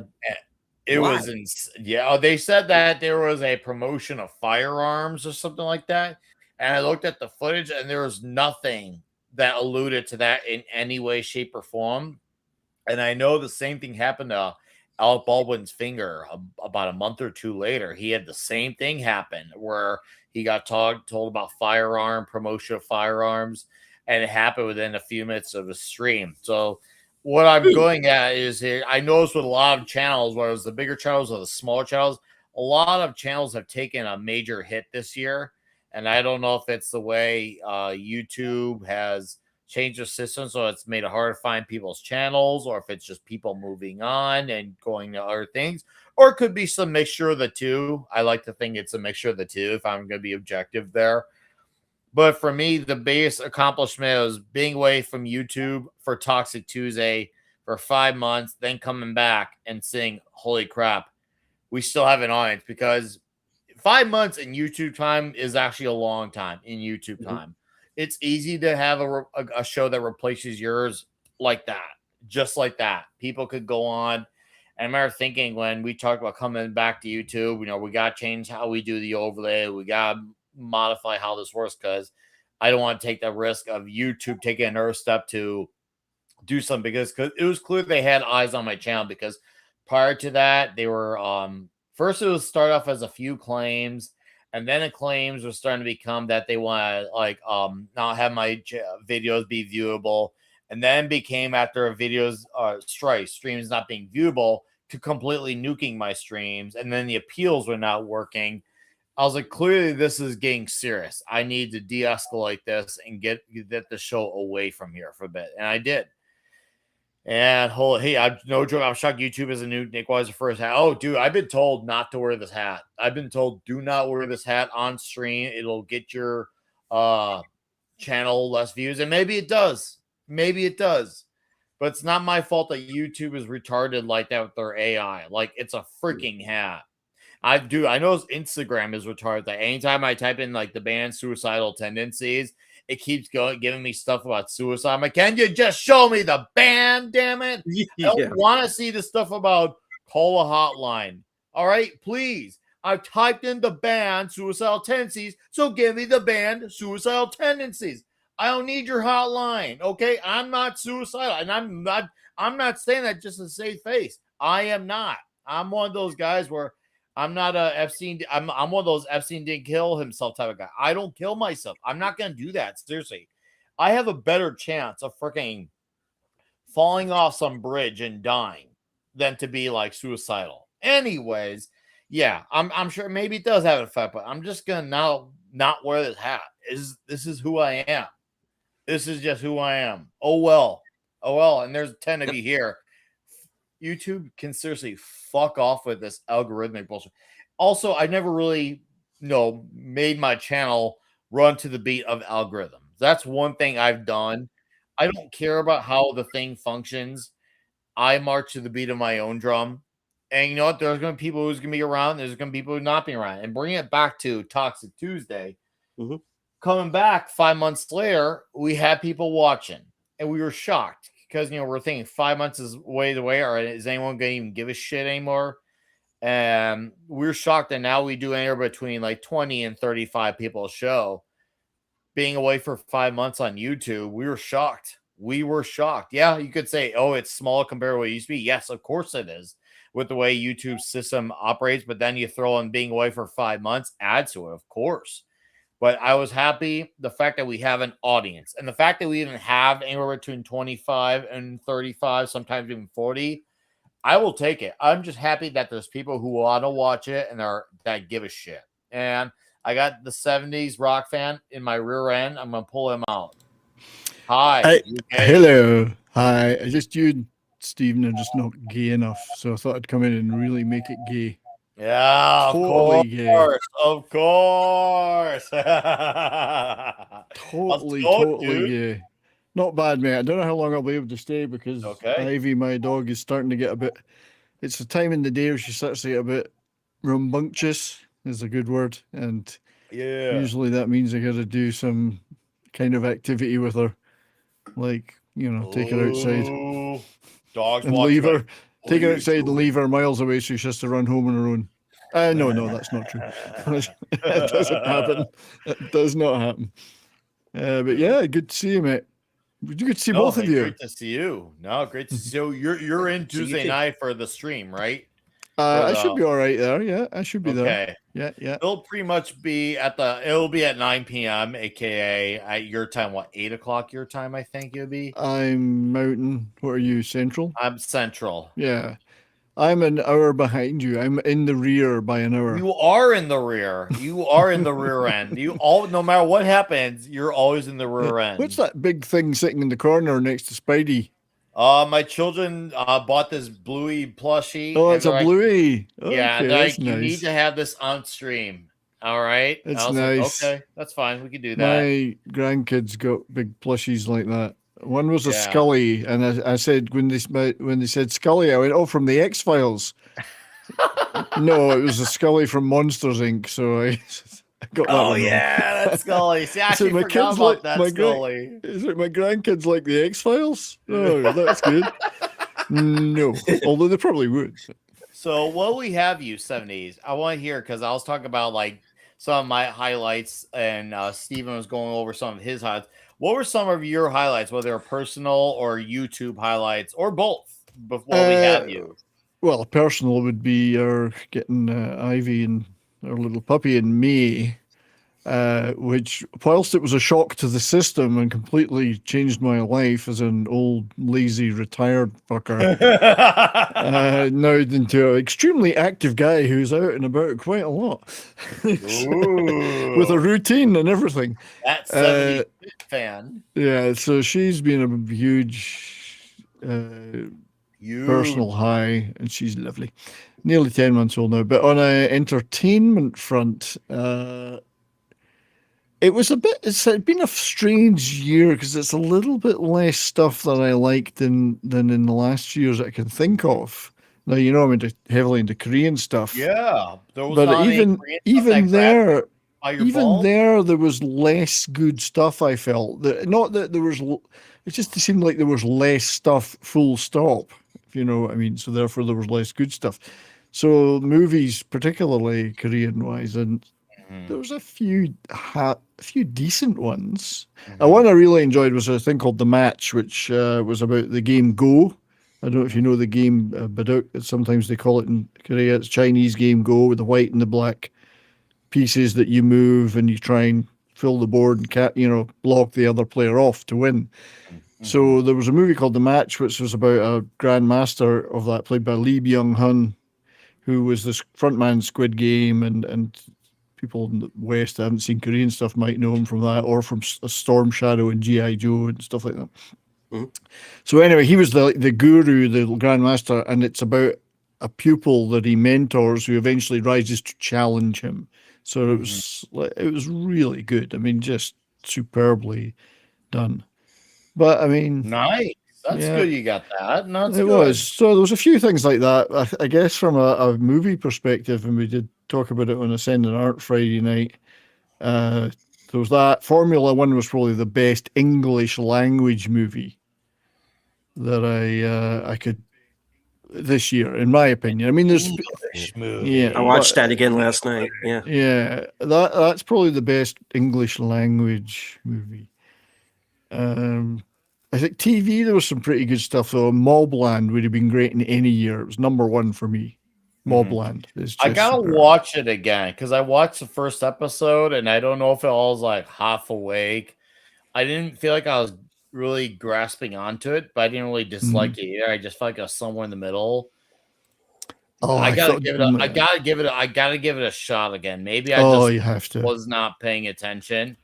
It Why? was yeah. They said that there was a promotion of firearms or something like that, and I looked at the footage, and there was nothing that alluded to that in any way, shape, or form. And I know the same thing happened to Alec Baldwin's finger about a month or two later. He had the same thing happen where he got told about firearm promotion of firearms, and it happened within a few minutes of a stream. So what I'm going at is here, I noticed with a lot of channels, whether it was the bigger channels or the smaller channels, a lot of channels have taken a major hit this year. And I don't know if it's the way YouTube has changed their system, so it's made it hard to find people's channels, or if it's just people moving on and going to other things, or it could be some mixture of the two. I like to think it's a mixture of the two if I'm going to be objective there. But for me, the biggest accomplishment was being away from YouTube for Toxic Tuesday for 5 months, then coming back and saying, holy crap, we still have an audience, because 5 months in YouTube time is actually a long time in YouTube time. It's easy to have a show that replaces yours like that, just like that. People could go on. And I remember thinking when we talked about coming back to YouTube, we got to change how we do the overlay. We got to modify how this works, because I don't want to take the risk of YouTube taking another step to do something, because it was clear they had eyes on my channel, because prior to that, they were first it was start off as a few claims, and then the claims were starting to become that they want to not have my videos be viewable, and then became, after videos streams not being viewable, to completely nuking my streams, and then the appeals were not working. I was like, clearly this is getting serious. I need to de-escalate this and get the show away from here for a bit, and I did. And hey, I'm no joke. I'm shocked YouTube is a new Nick Weiser first hat. Oh, dude, I've been told not to wear this hat. I've been told do not wear this hat on stream. It'll get your channel less views, and maybe it does. Maybe it does, but it's not my fault that YouTube is retarded like that with their AI. Like, it's a freaking hat. I know Instagram is retarded. That anytime I type in like the band suicidal tendencies, it keeps giving me stuff about suicide. I'm like, can you just show me the band, damn it? Yeah. I don't want to see the stuff about call a hotline. All right, please. I've typed in the band suicidal tendencies, so give me the band suicidal tendencies. I don't need your hotline. Okay, I'm not suicidal, and I'm not saying that just to save face. I am not. I'm one of those guys where I'm not a Epstein. I'm one of those Epstein didn't kill himself type of guy. I don't kill myself. I'm not going to do that. Seriously. I have a better chance of freaking falling off some bridge and dying than to be like suicidal. Anyways, yeah, I'm sure maybe it does have an effect, but I'm just going to not wear this hat. This is who I am. This is just who I am. Oh, well. And there's 10 of you here. YouTube can seriously fuck off with this algorithmic bullshit. Also, I never really, made my channel run to the beat of algorithms. That's one thing I've done. I don't care about how the thing functions. I march to the beat of my own drum. And you know what? There's going to be people who's going to be around. There's going to be people who not be around. And bring it back to Toxic Tuesday. Mm-hmm. Coming back 5 months later, we had people watching. And we were shocked. Because, we're thinking 5 months is way the way, or is anyone going to even give a shit anymore? And we're shocked that now we do anywhere between like 20 and 35 people a show. Being away for 5 months on YouTube, we were shocked. Yeah, you could say, oh, it's small compared to what it used to be. Yes, of course it is. with the way YouTube system operates, but then you throw in being away for 5 months adds to it, of course. But I was happy the fact that we have an audience and the fact that we even have anywhere between 25 and 35, sometimes even 40. I will take it. I'm just happy that there's people who want to watch it and that give a shit. And I got the 70s rock fan in my rear end. I'm going to pull him out. Hi. You okay? Hello. Hi. I just you and Stephen are just not gay enough, so I thought I'd come in and really make it gay. Yeah, Totally gay. of course. Totally gay. Not bad, mate. I don't know how long I'll be able to stay because Ivy, my dog, is starting to get a bit. It's the time in the day where she starts to get a bit rambunctious, is a good word, and usually that means I got to do some kind of activity with her, like take her outside, dogs, and leave her. Take her outside and leave her miles away so she has to run home on her own. No, that's not true. It doesn't happen. It does not happen. But yeah, good to see you, mate. Good to see both of you. Great to see you. No, great to see you. You're in Tuesday night for the stream, right? I should be all right there. Yeah, I should be there. Yeah. It'll pretty much be it'll be at 9 p.m. aka at your time. What, 8 o'clock your time? I think it'll be. I'm Mountain. What are you? Central. I'm Central. Yeah, I'm an hour behind you. I'm in the rear by an hour. You are in the rear. You are in the rear end. No matter what happens, you're always in the rear end. What's that big thing sitting in the corner next to Spidey? My children bought this Bluey plushie. Oh, it's a Bluey. Yeah, you need to have this on stream. All right, it's nice. Okay, that's fine. We can do that. My grandkids got big plushies like that. One was a Scully, and I said when they said Scully, I went, "Oh, from the X-Files." No, it was a Scully from Monsters Inc. So I got that. Oh yeah, that's Scully. See, I actually forgot about that Scully. Is it my grandkids like the X-Files? Oh, that's good. No, although they probably would. So what we have you 70s, I want to hear, because I was talking about like some of my highlights, and Steven was going over some of his highlights. What were some of your highlights, whether they're personal or YouTube highlights or both, before we have you? Well, personal would be getting Ivy and our little puppy in May, which, whilst it was a shock to the system and completely changed my life as an old, lazy, retired fucker, now into an extremely active guy who's out and about quite a lot, with a routine and everything. That's 70 fan. Yeah, so she's been a huge personal high, and she's lovely. Nearly 10 months old now. But on an entertainment front, it's been a strange year because it's a little bit less stuff that I liked than in the last years that I can think of. Now, I'm heavily into Korean stuff. Yeah. But even there, there was less good stuff, I felt. Not that there was, it just seemed like there was less stuff, full stop, if you know what I mean. So therefore there was less good stuff. So movies, particularly Korean-wise, and there was a few decent ones. One I really enjoyed was a thing called The Match, which was about the game Go. I don't know if you know the game, Baduk. Sometimes they call it in Korea. It's Chinese game Go with the white and the black pieces that you move, and you try and fill the board and block the other player off to win. So there was a movie called The Match, which was about a grandmaster of that, played by Lee Byung-hun, who was this frontman Squid Game, and people in the West that haven't seen Korean stuff might know him from that, or from Storm Shadow and G.I. Joe and stuff like that. So anyway, he was the guru, the grandmaster, and it's about a pupil that he mentors who eventually rises to challenge him. So it was really good. I mean, just superbly done. But I mean, nice. That's good. You got that. No, it was. So there was a few things like that. I guess from a movie perspective, and we did talk about it on Ascendant Art Friday night. There was that. Formula One was probably the best English language movie that I could this year, in my opinion. I mean, there's I watched that again last night. Yeah, that's probably the best English language movie. I think TV, there was some pretty good stuff though. Mobland would have been great in any year. It was number one for me. Mobland is just I gotta superb. watch it again because I watched the first episode and I don't know if it all was like half awake. I didn't feel like I was really grasping onto it, but I didn't really dislike it either. I just felt like I was somewhere in the middle. Oh, I gotta give it. I I gotta give it a shot again. Maybe I you just have to. was not paying attention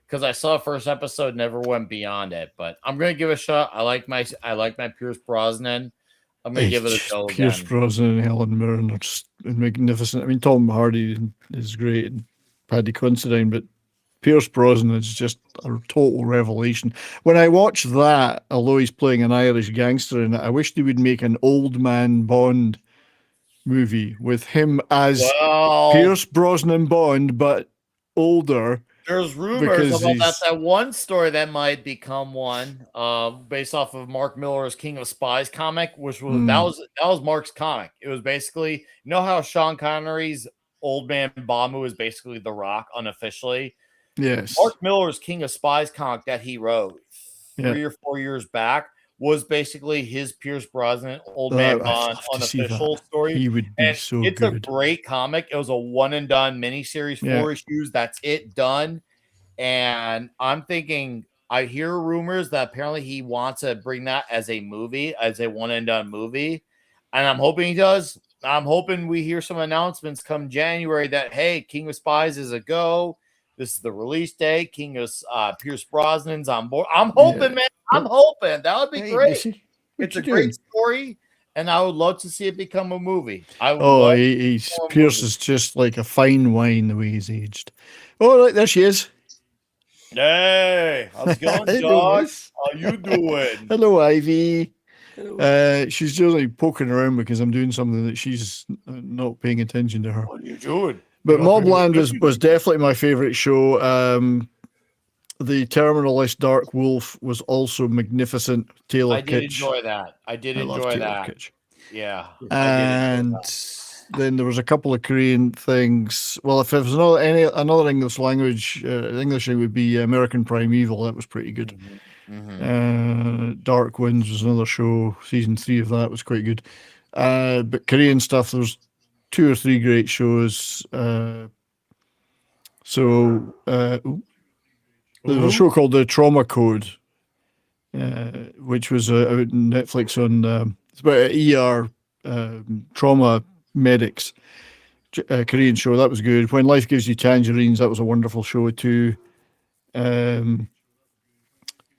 because I saw the first episode, never went beyond it. But I'm gonna give it a shot. I like my Pierce Brosnan. I'm gonna give it a go Pierce again. Brosnan and Helen Mirren are just magnificent. I mean, Tom Hardy is great and Paddy Considine, but Pierce Brosnan is just a total revelation. When I watch that, although he's playing an Irish gangster in it, I wish they would make an old man Bond movie with him as Well, Pierce Brosnan Bond, but older. there's rumors because about he's- that one story that might become one, based off of Mark Miller's King of Spies comic, which was that was Mark's comic. It was basically, you know how Sean Connery's Old Man Bamu is basically The Rock unofficially. Yes. Mark Miller's King of Spies comic that he wrote Yeah. 3 or 4 years back was basically his Pierce Brosnan Old Man I'd Bond love to see unofficial that. story. He would be And so it's a good. great comic. It was a one and done miniseries, 4 issues. That's it, done. And I'm thinking, I hear rumors that apparently he wants to bring that as a movie, as a one and done movie. And I'm hoping he does. I'm hoping we hear some announcements come January that, hey, King of Spies is a go. This is the release date. King of Pierce Brosnan's on board. I'm hoping, man. I'm hoping. That would be Hey, great. Missy, what It's a you great doing? story, and I would love to see it become a movie. I would Oh, love he's more Pierce movies. is just like a fine wine the way he's aged. Oh, right, there she is. Hey, how's it going, Hello, Josh? miss. How you doing? Hello, Ivy. She's just like poking around because I'm doing something that she's not paying attention to her. What are you doing? But Not paying Mobland attention. was definitely my favorite show. The Terminalist Dark Wolf was also magnificent. Taylor I did Kitsch. enjoy that. I did I love enjoy Taylor that. Kitsch. Yeah. And then there was a couple of Korean things. Well, if there was another English language, English, it would be American Primeval. That was pretty good. Dark Winds was another show. Season 3 of that was quite good. But Korean stuff, there was 2 or 3 great shows. There was a show called The Trauma Code, which was out on Netflix on it's about ER trauma medics. Korean show that was good. When Life Gives You Tangerines, that was a wonderful show too.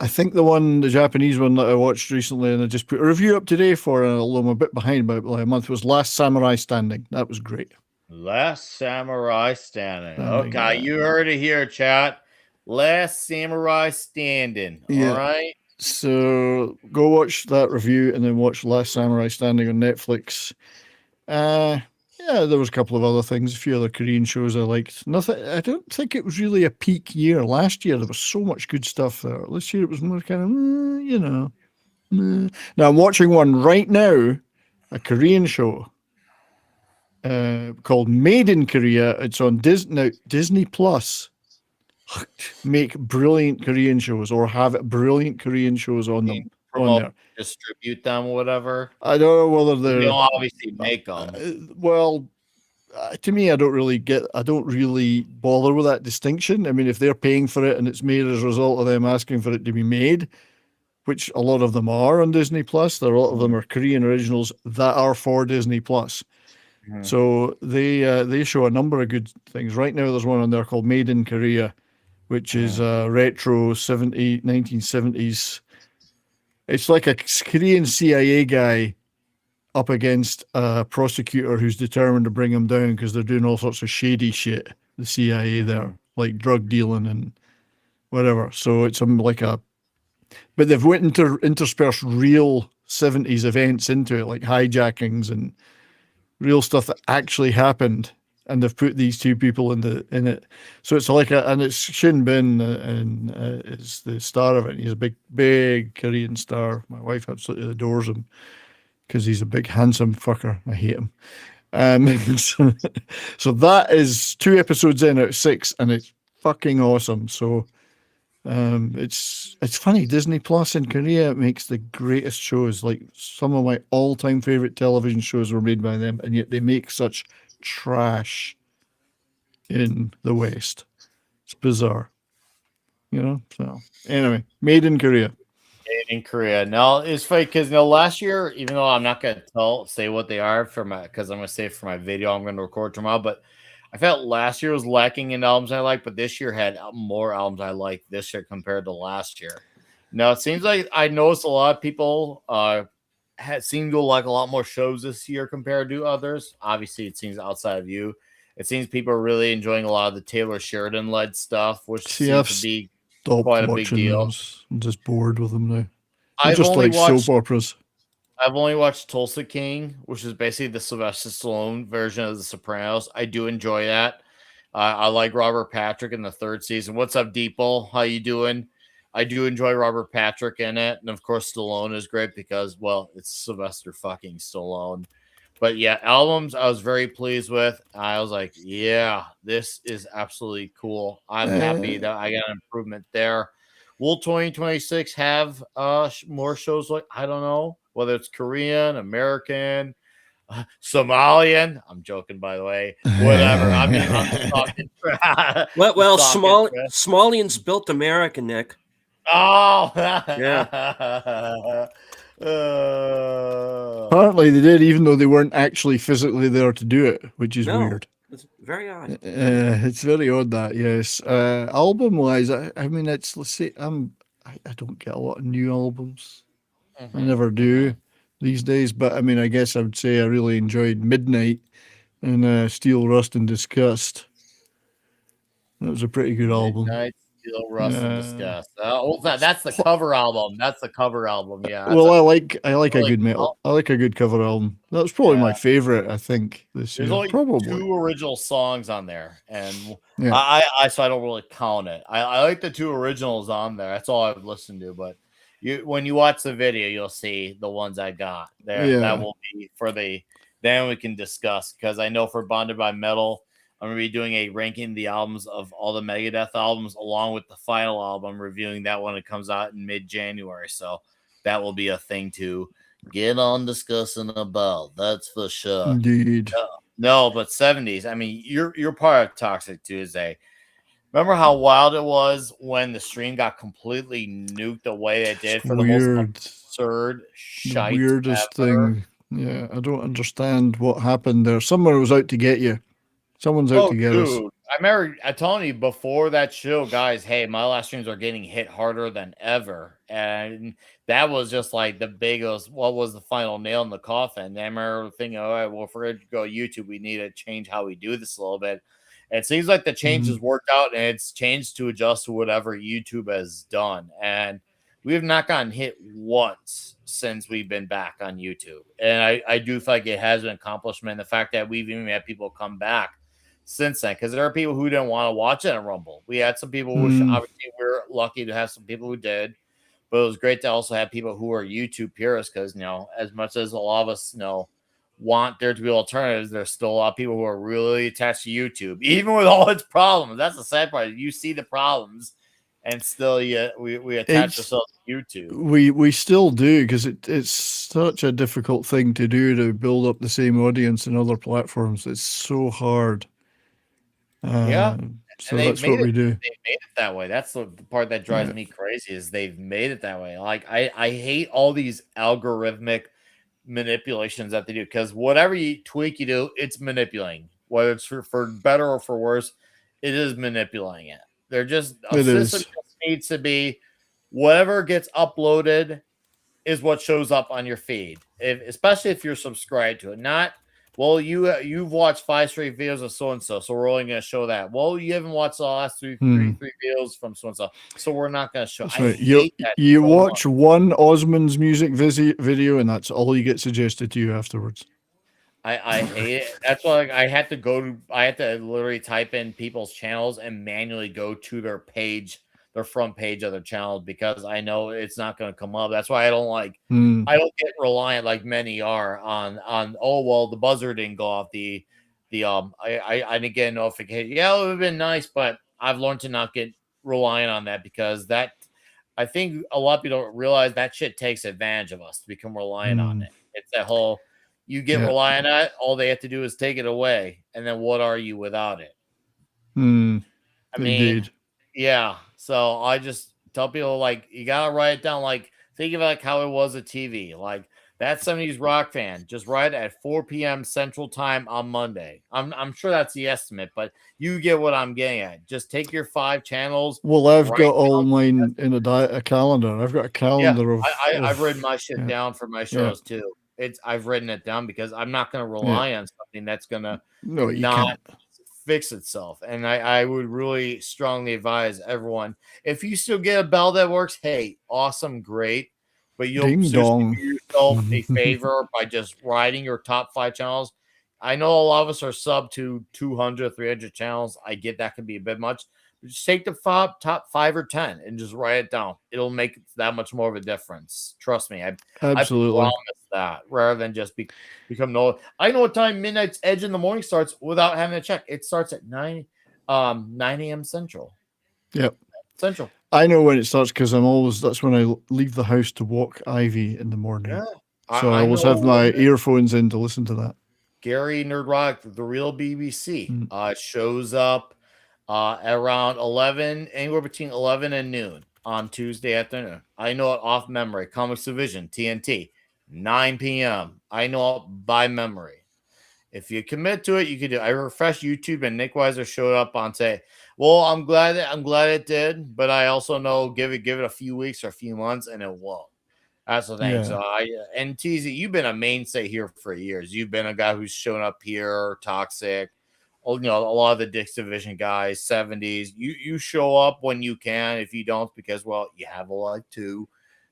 I think the Japanese one that I watched recently, and I just put a review up today for, although I'm a bit behind by like a month, was Last Samurai Standing. That was great. Last Samurai Standing. Standing, Okay, yeah. you heard it here, chat. Last Samurai Standing. Yeah. All right. So go watch that review and then watch Last Samurai Standing on Netflix. Yeah, there was a couple of other things, a few other Korean shows I liked. Nothing. I don't think it was really a peak year. Last year there was so much good stuff there. This year it was more kind of, Now I'm watching one right now, a Korean show called Made in Korea. It's on Disney Plus. Make brilliant Korean shows or have brilliant Korean shows on them. Promote, there. distribute them, whatever. I don't know whether You they're don't obviously make them. to me, I don't really bother with that distinction. I mean, if they're paying for it and it's made as a result of them asking for it to be made, which a lot of them are on Disney Plus, a lot of them are Korean originals that are for Disney Plus. So they show a number of good things. Right now, there's one on there called Made in Korea, which is a retro 1970s. It's like a Korean CIA guy up against a prosecutor who's determined to bring him down because they're doing all sorts of shady shit. The CIA there, like drug dealing and whatever. So it's but they've interspersed real 70s events into it, like hijackings and real stuff that actually happened. And they've put these two people in it. So it's and it's Shin Bin is the star of it. He's a big Korean star. My wife absolutely adores him because he's a big, handsome fucker. I hate him. So that is 2 episodes in out of 6, and it's fucking awesome. So It's funny. Disney Plus in Korea makes the greatest shows. Like some of my all-time favorite television shows were made by them, and yet they make such trash in the West. It's bizarre, you know. So anyway, made in Korea. In Korea. No, it's funny because last year, even though I'm not gonna say what they are for my, because I'm gonna say for my video I'm gonna record tomorrow, but I felt last year was lacking in albums I like, but this year had more albums I like this year compared to last year. Now it seems like I noticed a lot of people seem to like a lot more shows this year compared to others. Obviously, it seems outside of you. It seems people are really enjoying a lot of the Taylor Sheridan led stuff, which seems to be quite a big deal. Those. I'm just bored with them now. I've just only like watched soap operas. I've only watched Tulsa King, which is basically the Sylvester Stallone version of The Sopranos. I do enjoy that. I like Robert Patrick in the third season. What's up, Deeple? How you doing? I do enjoy Robert Patrick in it, and of course Stallone is great because, well, it's Sylvester fucking Stallone. But yeah, albums I was very pleased with. I was like, yeah, this is absolutely cool. I'm happy that I got an improvement there. Will 2026 have more shows like, I don't know, whether it's Korean, American, Somalian? I'm joking, by the way. Whatever. I'm just talking. Well, Somalians built America, Nick. Oh, yeah. Apparently they did, even though they weren't actually physically there to do it, which is weird. It's very odd. It's very odd that, yes. Album wise, I mean, let's say I don't get a lot of new albums. Mm-hmm. I never do these days, but I mean, I guess I would say I really enjoyed Midnight and Steel, Rust, and Disgust. That was a pretty good album. Midnight, Steel, Rust, and Disgust. That's the cover album. That's the cover album. Yeah. Well, I like a good metal. I like a good cover album. That was probably my favorite. I think this year. There's only probably 2 original songs on there, and yeah. so I don't really count it. I like the 2 originals on there. That's all I've listened to. But when you watch the video, you'll see the ones I got there. Yeah. That will be for then we can discuss, because I know for Bonded by Metal, I'm going to be doing a ranking the albums of all the Megadeth albums along with the final album, reviewing that when it comes out in mid-January. So that will be a thing to get on discussing about. That's for sure. Indeed. No, but 70s. I mean, you're part of Toxic Tuesday. Remember how wild it was when the stream got completely nuked the way it did for the most absurd shite weirdest ever. thing. Yeah, I don't understand what happened there. Someone was out to get you. Someone's out to get us. I remember I telling you before that show, guys, hey, my live streams are getting hit harder than ever. And that was just like the biggest, what was the final nail in the coffin? And I remember thinking, all right, well, if we're going to go YouTube, we need to change how we do this a little bit. And it seems like the change has worked out, and it's changed to adjust to whatever YouTube has done. And we have not gotten hit once since we've been back on YouTube. And I do feel like it has an accomplishment. The fact that we've even had people come back since then, because there are people who didn't want to watch it on Rumble. We had some people who obviously we're lucky to have some people who did, but it was great to also have people who are YouTube purists, because as much as a lot of us want there to be alternatives, there's still a lot of people who are really attached to YouTube, even with all its problems. That's the sad part. You see the problems, and still we attach ourselves to YouTube. We still do, because it's such a difficult thing to do, to build up the same audience in other platforms. It's so hard. So that's what we do. They made it that way. That's the part that drives me crazy, is they've made it that way. Like I hate all these algorithmic manipulations that they do, because whatever you tweak you do, it's manipulating. Whether it's for better or for worse, it is manipulating it. They're just system just needs to be whatever gets uploaded is what shows up on your feed. Especially if you're subscribed to it. Not, well, you've watched 5 straight videos of so and so we're only going to show that. Well, you haven't watched the last three videos from so and so we're not going to show. Right. You watch one Osmond's music video, and that's all you get suggested to you afterwards. I hate it. That's why I had to literally type in people's channels and manually go to their page, their front page of their channel, because I know it's not going to come up. That's why I don't I don't get reliant like many are on oh, well, the buzzer didn't go off, I didn't get a notification. Yeah, it would have been nice, but I've learned to not get relying on that because that I think a lot of people don't realize that shit takes advantage of us to become reliant on it. It's that whole you get reliant on it, all they have to do is take it away, and then what are you without it? I mean, Indeed. yeah. So I just tell people like you gotta write it down. Like think of it like how it was at TV. Like that 70s rock fan, just write it at 4 p.m. Central Time on Monday. I'm sure that's the estimate, but you get what I'm getting at. Just take your 5 channels. Well, I've got all mine in a calendar. I've got a calendar of. I've written my shit down for my shows too. I've written it down because I'm not going to rely on something that's going to not fix itself. And I would really strongly advise everyone, if you still get a bell that works, hey, awesome, great. But you'll do yourself a favor by just writing your top 5 channels. I know a lot of us are sub to 200, 300 channels. I get that can be a bit much. But just take the top 5 or 10 and just write it down. It'll make that much more of a difference. Trust me. Absolutely. I promise that rather than just become no. I know what time Midnight's Edge in the morning starts without having to check. It starts at 9 a.m. Central. Yep. Central. I know when it starts because that's when I leave the house to walk Ivy in the morning. Yeah. So I always have my earphones in to listen to that. Gary Nerd Rock, the real BBC, shows up around 11, anywhere between 11 and noon on Tuesday afternoon. I know it off memory. Comics Division, TNT, 9 p.m. I know it by memory. If you commit to it, you can do. I refreshed YouTube and Nick Weiser showed up on say, well, I'm glad it did, but I also know give it a few weeks or a few months and it won't. That's the thing. Yeah. So and TZ, you've been a mainstay here for years. You've been a guy who's shown up here, Toxic, a lot of the Dick's Division guys, 70s. You show up when you can. If you don't, because you have a life too.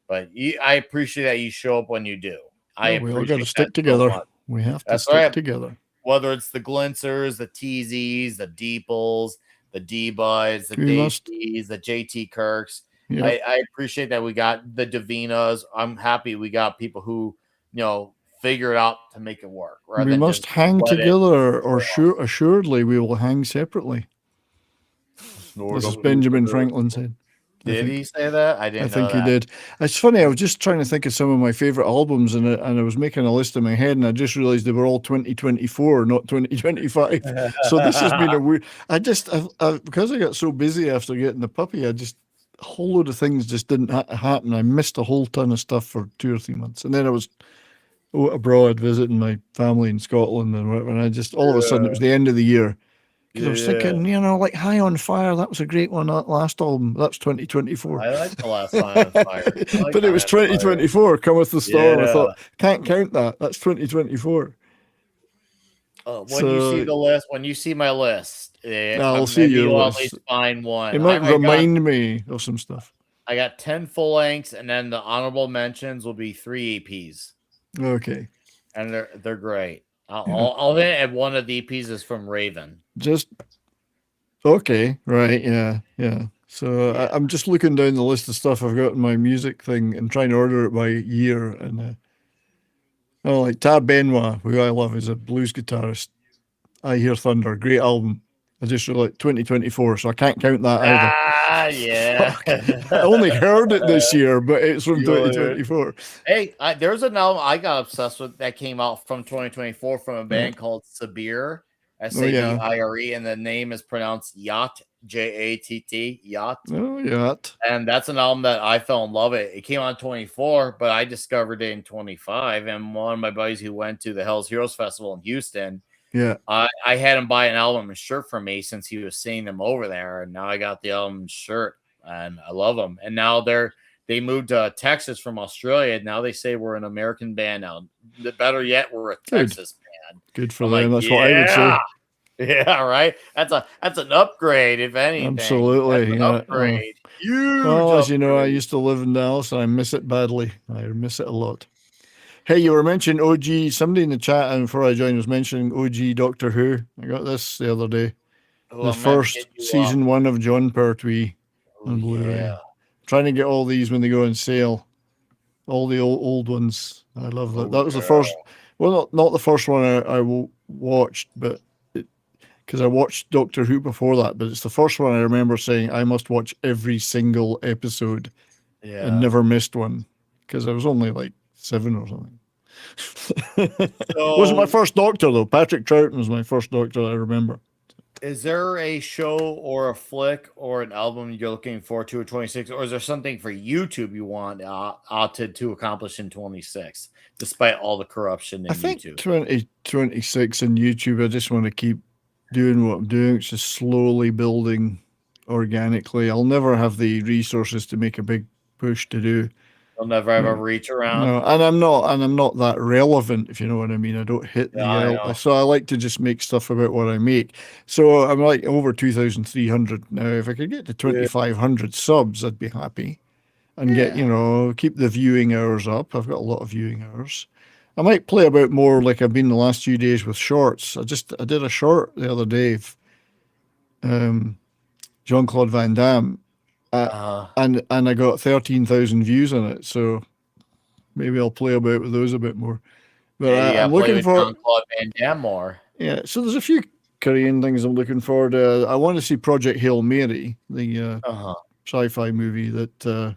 But I appreciate that you show up when you do. We all got to stick together. We have to stick together. Whether it's the Glintsers, the TZs, the Deeples, the D-Buds, the DJs, the JT Kirks. Yep. I appreciate that we got the Davinas. I'm happy we got people who, figure it out to make it work. We must hang together, or assuredly we will hang separately. This is Benjamin Franklin said. Did he say that? I think he did. It's funny. I was just trying to think of some of my favorite albums, and I was making a list in my head, and I just realized they were all 2024, not 2025. So this has been a weird. Because I got so busy after getting the puppy, a whole load of things just didn't happen. I missed a whole ton of stuff for 2 or 3 months, and then I was abroad visiting my family in Scotland and whatever. And all of a sudden it was the end of the year. I was thinking, like High on Fire, that was a great one. That last album, that's 2024. I like the last High on Fire. But it was 2024. Come with the Storm. I thought, can't count that. That's 2024. You see the list, when you see my list, I'll see your list. At least find one. It might remind me of some stuff. I got 10 full lengths, and then the honorable mentions will be 3 EPs. Okay. And they're great. I'll add one of the EPs is from Raven. Okay, right, yeah. So I'm just looking down the list of stuff I've got in my music thing and trying to order it by year. And like Tab Benoit, who I love, is a blues guitarist. I Hear Thunder, great album. I just realized 2024, so I can't count that either. Yeah. I only heard it this year, but it's from 2024. Hey, there's an album I got obsessed with that came out from 2024 from a band called Sabir, Sabire, and the name is pronounced Yacht, Jatt, Yacht. Oh, Yacht. And that's an album that I fell in love with. It came out in 24, but I discovered it in 25. And one of my buddies who went to the Hell's Heroes Festival in Houston, I had him buy an album and shirt for me since he was seeing them over there, and now I got the album and shirt, and I love them. And now they moved to Texas from Australia. Now they say we're an American band now. Better yet, we're a Texas band. Good for them. That's what I would say. Yeah, right. That's an upgrade, if anything. Absolutely, an upgrade. Huge. Well, as upgrade. you know, I used to live in Dallas, and I miss it badly. I miss it a lot. Hey, you were mentioning OG. Somebody in the chat, and before I joined, was mentioning OG Doctor Who. I got this the other day. The first season 1 of John Pertwee on Blu-ray. Yeah. Trying to get all these when they go on sale. All the old ones. I love that. That was the first. Well, not the first one I watched, but because I watched Doctor Who before that, but it's the first one I remember saying I must watch every single episode and never missed one because I was only like 7 or something. Wasn't my first Doctor though. Patrick Troughton was my first Doctor I remember. Is there a show or a flick or an album you're looking forward to in 26, or is there something for YouTube you want to accomplish in 26, despite all the corruption in I think YouTube? 2026 in YouTube, I just want to keep doing what I'm doing. It's just slowly building organically. I'll never have the resources to make a big push to do. You'll never have a reach around. No, and I'm not that relevant, if you know what I mean. I don't hit the so I like to just make stuff about what I make. So I'm like over 2,300 now. If I could get to 2,500 subs, I'd be happy, and get keep the viewing hours up. I've got a lot of viewing hours. I might play about more like I've been the last few days with shorts. I did a short the other day of Jean-Claude Van Damme. And I got 13,000 views on it, so maybe I'll play about with those a bit more. But I'm looking for Jean-Claude Van Damme more. Yeah, so there's a few Korean things I'm looking forward to. I want to see Project Hail Mary, the sci-fi movie that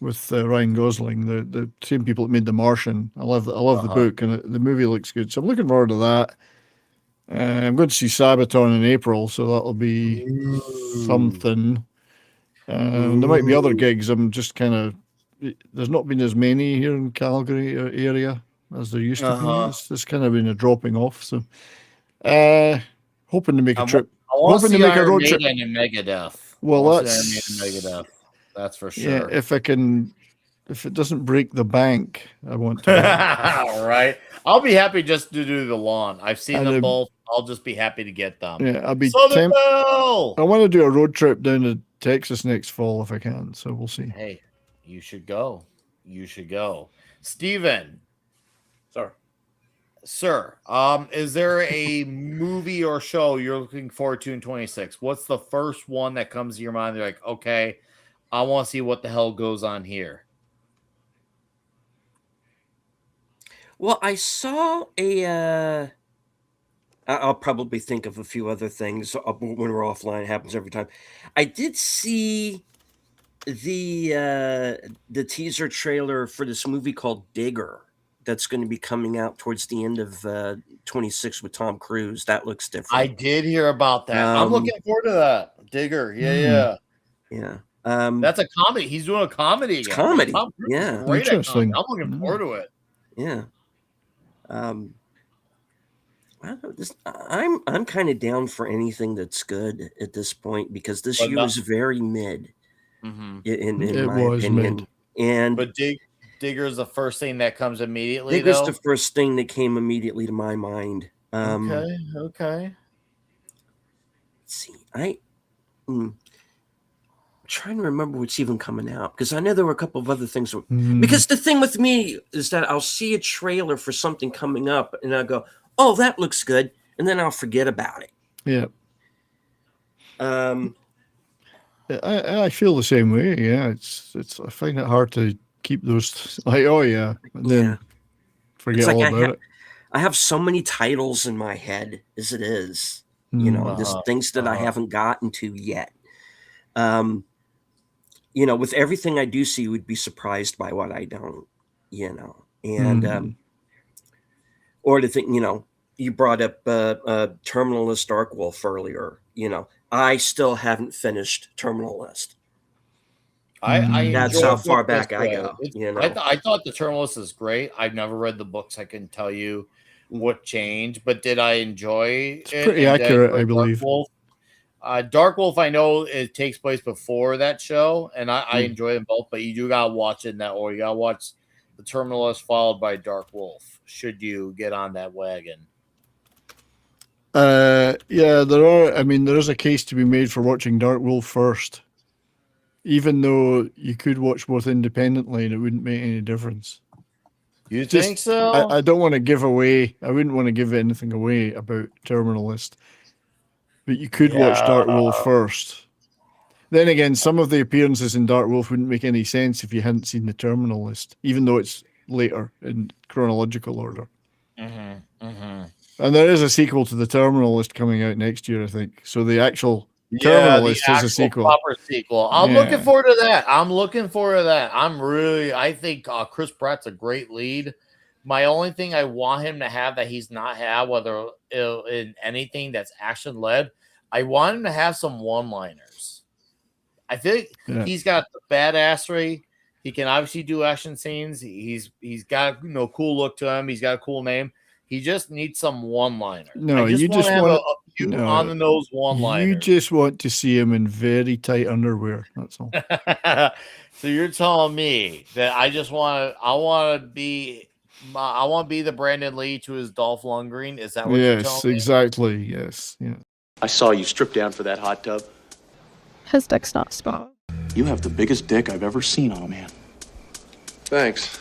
with Ryan Gosling, the same people that made The Martian. I love the book, and the movie looks good, so I'm looking forward to that. I'm going to see Sabaton in April, so that'll be something. There might be other gigs. I'm just kind of. There's not been as many here in Calgary area as there used to be. It's kind of been a dropping off. So, hoping to make a trip. Hoping to make a road trip. And Megadeth. Well, that's Megadeth. That's for sure. Yeah, if it doesn't break the bank, I want to. All right. I'll be happy just to do the lawn. I've seen them both. I'll just be happy to get them. Yeah, I'll be. I want to do a road trip down to Texas next fall if I can. So we'll see. Hey, you should go. Steven. Sir, is there a movie or show you're looking forward to in 26? What's the first one that comes to your mind? You're like, okay, I want to see what the hell goes on here. Well, I saw a. I'll probably think of a few other things when we're offline. It happens every time. I did see the teaser trailer for this movie called Digger that's going to be coming out towards the end of 26 with Tom Cruise. That looks different. I did hear about that. I'm looking forward to that. Digger. Yeah. That's a comedy. He's doing a comedy again. Comedy. Yeah. Great. I'm looking forward to it. Yeah. I'm kind of down for anything that's good at this point because this year was very mid. In my opinion. But Digger is the first thing that comes immediately. Digger's the first thing that came immediately to my mind. Okay. Let's see. I'm trying to remember what's even coming out because I know there were a couple of other things. Because the thing with me is that I'll see a trailer for something coming up and I'll go, oh, that looks good. And then I'll forget about it. Yeah. I feel the same way. Yeah. It's I find it hard to keep those like, oh yeah. And then forget all about it. I have so many titles in my head as it is, there's things that I haven't gotten to yet. With everything I do see, you would be surprised by what I don't, and, or to think, you brought up Terminal List Dark Wolf earlier, I still haven't finished Terminal List. That's how far back I go. I thought the Terminal List is great. I've never read the books. I can tell you what changed, but did I enjoy it? It's pretty accurate, I believe. Dark Wolf, I know it takes place before that show, and I enjoy them both, but you do gotta watch it in that order. You gotta watch the Terminal List followed by Dark Wolf, should you get on that wagon. There is a case to be made for watching Dark Wolf first. Even though you could watch both independently and it wouldn't make any difference. You think so? I don't want to give away. I wouldn't want to give anything away about Terminal List. But you could watch Dark Wolf first. Then again, some of the appearances in Dark Wolf wouldn't make any sense if you hadn't seen the Terminal List, even though it's later in chronological order. And there is a sequel to The Terminalist coming out next year, I think. So the actual Yeah, the Terminalist is a actual sequel. proper sequel. I'm Yeah. looking forward to that. I think Chris Pratt's a great lead. My only thing I want him to have that he's not had, whether in anything that's action led, I want him to have some one-liners. I think he's got the badassery. He can obviously do action scenes. He's got cool look to him. He's got a cool name. He just needs some one-liner. No, you just want a few on the nose one-liners. You just want to see him in very tight underwear. That's all. So you're telling me that I want to be the Brandon Lee to his Dolph Lundgren? Is that what you're telling me? Yes, exactly. Yes. Yeah. I saw you strip down for that hot tub. His dick's not small. You have the biggest dick I've ever seen on a man. Thanks.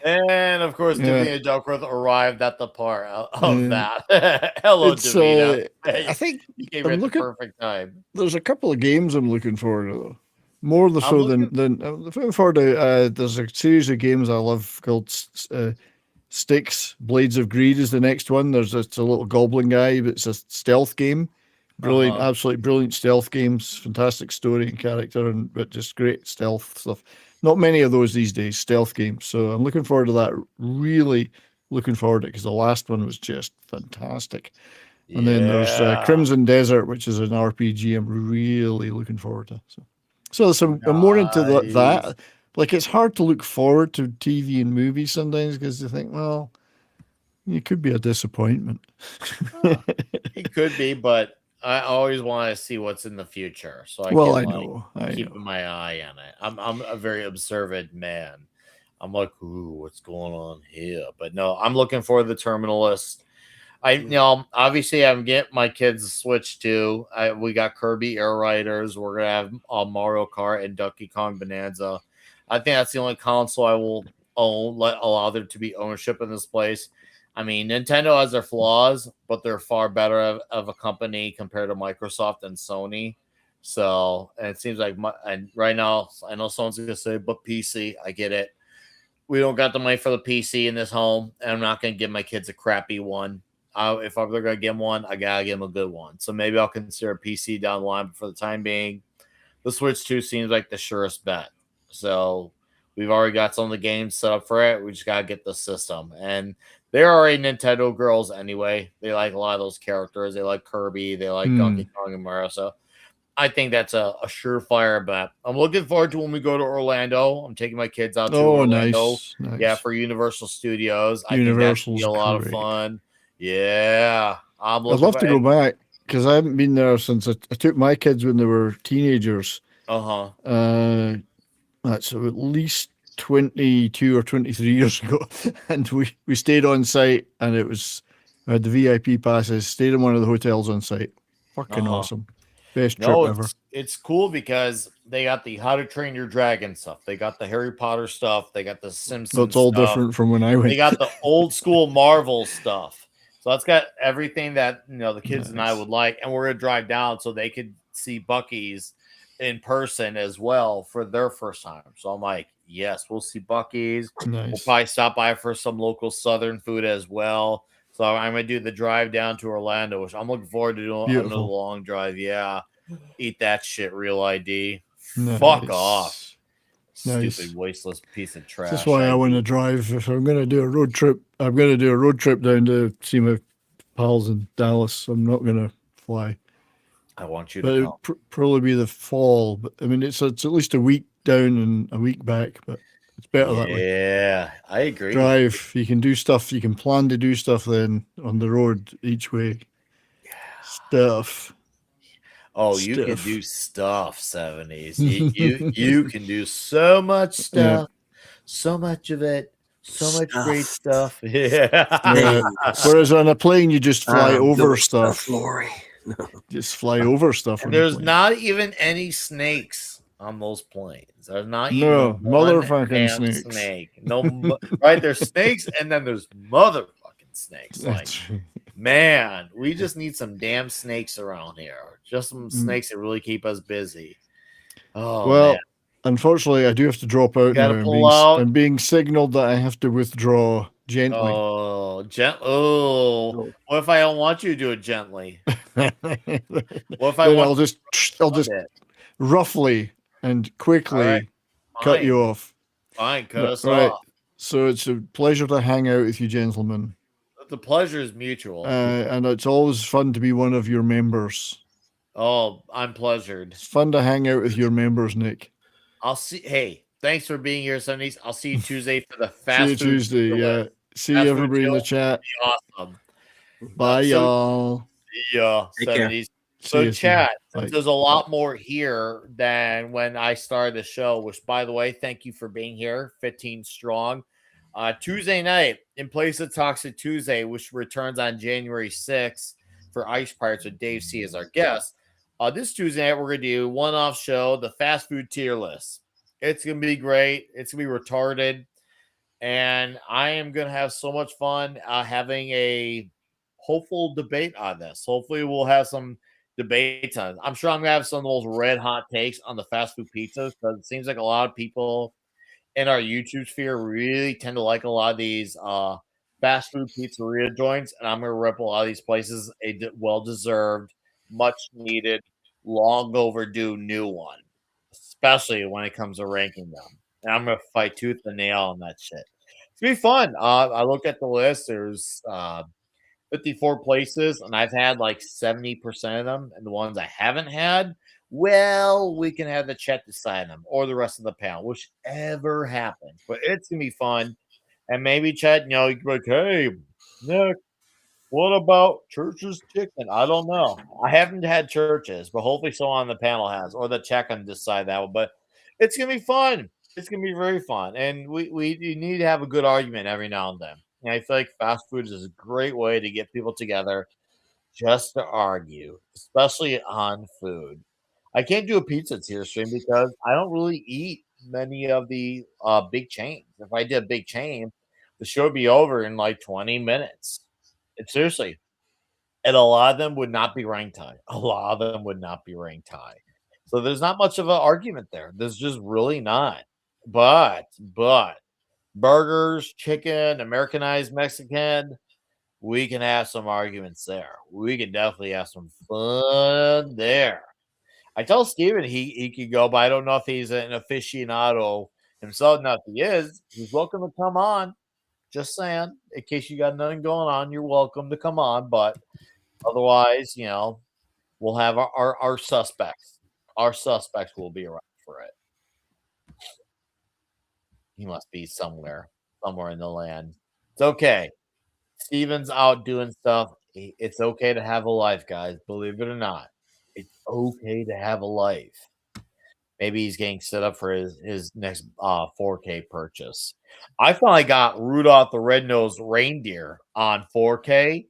And of course, Davina Duckworth arrived at the part of that. Hello, Davina. I think you gave it the perfect time. There's a couple of games I'm looking forward to, though. More so than I'm looking forward to. There's a series of games I love called Styx. Blades of Greed is the next one. It's a little goblin guy, but it's a stealth game. Brilliant, absolutely brilliant stealth games. Fantastic story and character, but just great stealth stuff. Not many of those these days, stealth games. So I'm looking forward to that. Really looking forward to it because the last one was just fantastic. And then there's Crimson Desert, which is an RPG I'm really looking forward to. So I'm more into that. Like, it's hard to look forward to TV and movies sometimes because you think, well, it could be a disappointment. It could be, but I always want to see what's in the future. So I know. Keeping my eye on it. I'm a very observant man. I'm like, ooh, what's going on here? But no, I'm looking for the Terminalist. Obviously I'm getting my kids a Switch too. We got Kirby Air Riders. We're gonna have Mario Kart and Donkey Kong Bonanza. I think that's the only console I will allow there to be ownership in this place. I mean, Nintendo has their flaws, but they're far better of a company compared to Microsoft and Sony. So, and it seems like, and right now, I know someone's going to say, but PC, I get it. We don't got the money for the PC in this home, and I'm not going to give my kids a crappy one. If I'm going to give them one, I got to give them a good one. So maybe I'll consider a PC down the line, but for the time being, the Switch 2 seems like the surest bet. So we've already got some of the games set up for it. We just got to get the system. And they're already Nintendo girls anyway. They like a lot of those characters. They like Kirby. They like Donkey Kong and Mario. So I think that's a surefire bet. I'm looking forward to when we go to Orlando. I'm taking my kids out to Orlando. Nice. Yeah, for Universal Studios. I think that'll be a lot of fun. Yeah. I'd love to go back because I haven't been there since I took my kids when they were teenagers. That's at least 22 or 23 years ago. And we stayed on site, and it was the VIP passes, stayed in one of the hotels on site. Fucking awesome. Best trip ever. It's cool because they got the How to Train Your Dragon stuff. They got the Harry Potter stuff. They got the Simpsons That's all stuff. different from when I went. They got the old school Marvel stuff. So that's got everything that the kids and I would like. And we're going to drive down so they could see Buc-ee's in person as well for their first time. So I'm like, yes, we'll see Buc-ee's. Nice. We'll probably stop by for some local Southern food as well. So I'm going to do the drive down to Orlando, which I'm looking forward to doing another long drive. Yeah. Eat that shit, Real ID. Nice. Fuck off. Nice. Stupid, wasteless piece of trash. That's why I want to drive. If I'm going to do a road trip, I'm going to do a road trip down to see my pals in Dallas. I'm not going to fly. I want you but to it'll probably be the fall. But I mean, it's at least a week down and a week back, but it's better that way. Yeah, I agree. Drive. You can do stuff. You can plan to do stuff then on the road each way. Yeah. Stuff. Oh, you can do stuff, 70s. You can do so much stuff, so much of it, so much great stuff. Yeah. Whereas on a plane, you just fly over stuff. Lori. Just fly over stuff. There's not even any snakes on those planes. There's not even motherfucking snake. No, right? There's snakes, and then there's motherfucking snakes. Like, man, we just need some damn snakes around here. Just some snakes that really keep us busy. Oh, well, man. Unfortunately, I do have to drop out now. Gotta pull out. I'm being signaled that I have to withdraw gently. Oh, what if I don't want you to do it gently? What if I Then want? I'll just roughly and quickly cut you off. Fine, cut us right. off. So it's a pleasure to hang out with you, gentlemen. The pleasure is mutual. And it's always fun to be one of your members. Oh, I'm pleasured. It's fun to hang out with your members, Nick. I'll see. Hey, thanks for being here, Sundays. I'll see you Tuesday for the fast See you food Tuesday. Yeah. See fast everybody in the food chat. Awesome. Bye, y'all. Yeah, Take care. 70s. See So, you soon. chat, Bye. there's a lot more here than when I started the show, which, by the way, thank you for being here, 15 strong. Tuesday night, in place of Toxic Tuesday, which returns on January 6th for Ice Pirates with Dave C. as our guest. This Tuesday night, we're going to do one-off show, the fast food tier list. It's going to be great. It's going to be retarded. And I am going to have so much fun having a hopeful debate on this. Hopefully, we'll have some debates on it. I'm sure I'm going to have some of those red hot takes on the fast food pizzas because it seems like a lot of people in our YouTube sphere really tend to like a lot of these fast food pizzeria joints. And I'm going to rip a lot of these places a well-deserved, much-needed, long overdue new one, especially when it comes to ranking them. And I'm going to fight tooth and nail on that shit. It's going to be fun. I look at the list. There's 54 places, and I've had like 70% of them. And the ones I haven't had, well, we can have the chat decide them or the rest of the panel, whichever happens. But it's going to be fun. And maybe chat, you can be like, hey, Nick, what about Church's Chicken? I don't know. I haven't had Church's, but hopefully someone on the panel has, or the chat can decide that one. But it's going to be fun. It's going to be very fun. And we need to have a good argument every now and then. And I feel like fast food is a great way to get people together just to argue, especially on food. I can't do a pizza tier stream because I don't really eat many of the big chains. If I did a big chain, the show would be over in like 20 minutes. Seriously. And a lot of them would not be ranked high. A lot of them would not be ranked high. So there's not much of an argument there. There's just really not. But burgers, chicken, Americanized Mexican, we can have some arguments there. We can definitely have some fun there. I tell Steven he could go, but I don't know if he's an aficionado himself. Now, if he is, he's welcome to come on. Just saying, in case you got nothing going on, you're welcome to come on. But otherwise, we'll have our suspects. Our suspects will be around for it. He must be somewhere in the land. It's okay. Steven's out doing stuff. It's okay to have a life, guys. Believe it or not. It's okay to have a life. Maybe he's getting set up for his next 4K purchase. I finally got Rudolph the Red-Nosed Reindeer on 4K.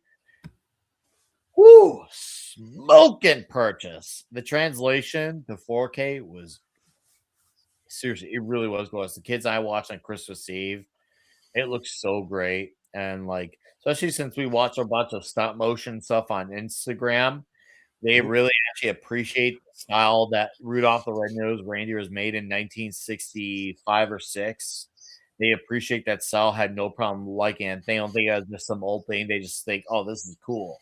Woo! Smoking purchase. The translation to 4K was seriously, it really was good. The kids I watched on Christmas Eve, it looks so great. And especially since we watch a bunch of stop motion stuff on Instagram, they really actually appreciate the style that Rudolph the Red-Nosed Reindeer was made in 1965 or 6. They appreciate that style, had no problem liking it. They don't think it was just some old thing. They just think, oh, this is cool.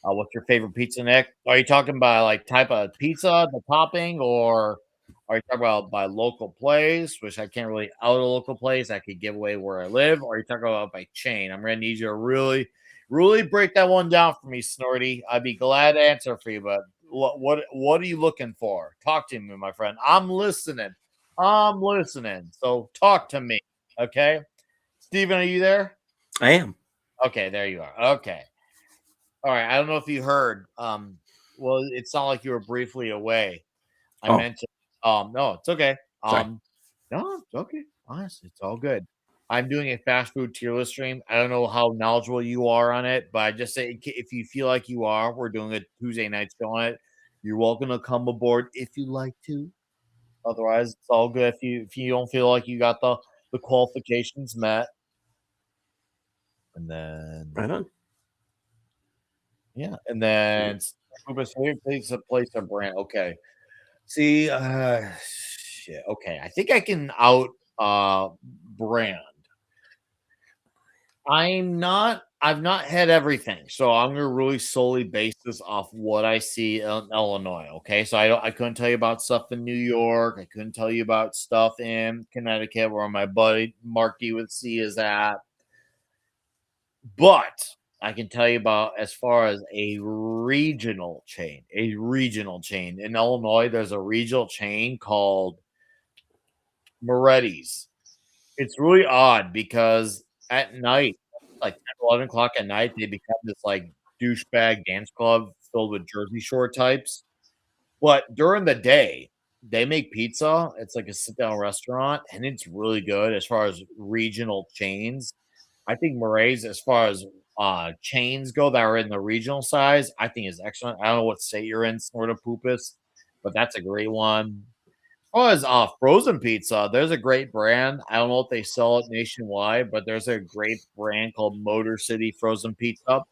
What's your favorite pizza, Nick? Are you talking about type of pizza, the topping, or are you talking about by local place, which I can't really out a local place? I could give away where I live. Or are you talking about by chain? I'm going to need you to really break that one down for me, Snorty. I'd be glad to answer for you, but what are you looking for? Talk to me, my friend. I'm listening. So talk to me, okay? Steven, are you there? I am. Okay, there you are. Okay. All right. I don't know if you heard. Well, it sounded like you were briefly away. I mentioned. No, it's okay. No, it's okay. Honestly, it's all good. I'm doing a fast food tier list stream. I don't know how knowledgeable you are on it, but I just say if you feel like you are, we're doing a Tuesday night show on it. You're welcome to come aboard if you like to. Otherwise, it's all good if you don't feel like you got the qualifications met. And then right on. Yeah, and then favorite place a brand. Okay. See, shit. Okay, I think I can out brand. I've not had everything, so I'm gonna really solely base this off what I see in Illinois. Okay, so I couldn't tell you about stuff in New York. I couldn't tell you about stuff in Connecticut where my buddy Marky with C is at. But I can tell you about as far as a regional chain. A regional chain in Illinois, there's a regional chain called Moretti's. It's really odd because at night, like 10, 11 o'clock at night, they become this like douchebag dance club filled with Jersey Shore types. But during the day, they make pizza. It's like a sit down restaurant, and it's really good as far as regional chains. I think Murray's, as far as chains go that are in the regional size, I think is excellent. I don't know what state you're in, sort of poopus, but that's a great one. As far as frozen pizza, there's a great brand. I don't know if they sell it nationwide, but there's a great brand called Motor City Frozen Pizza.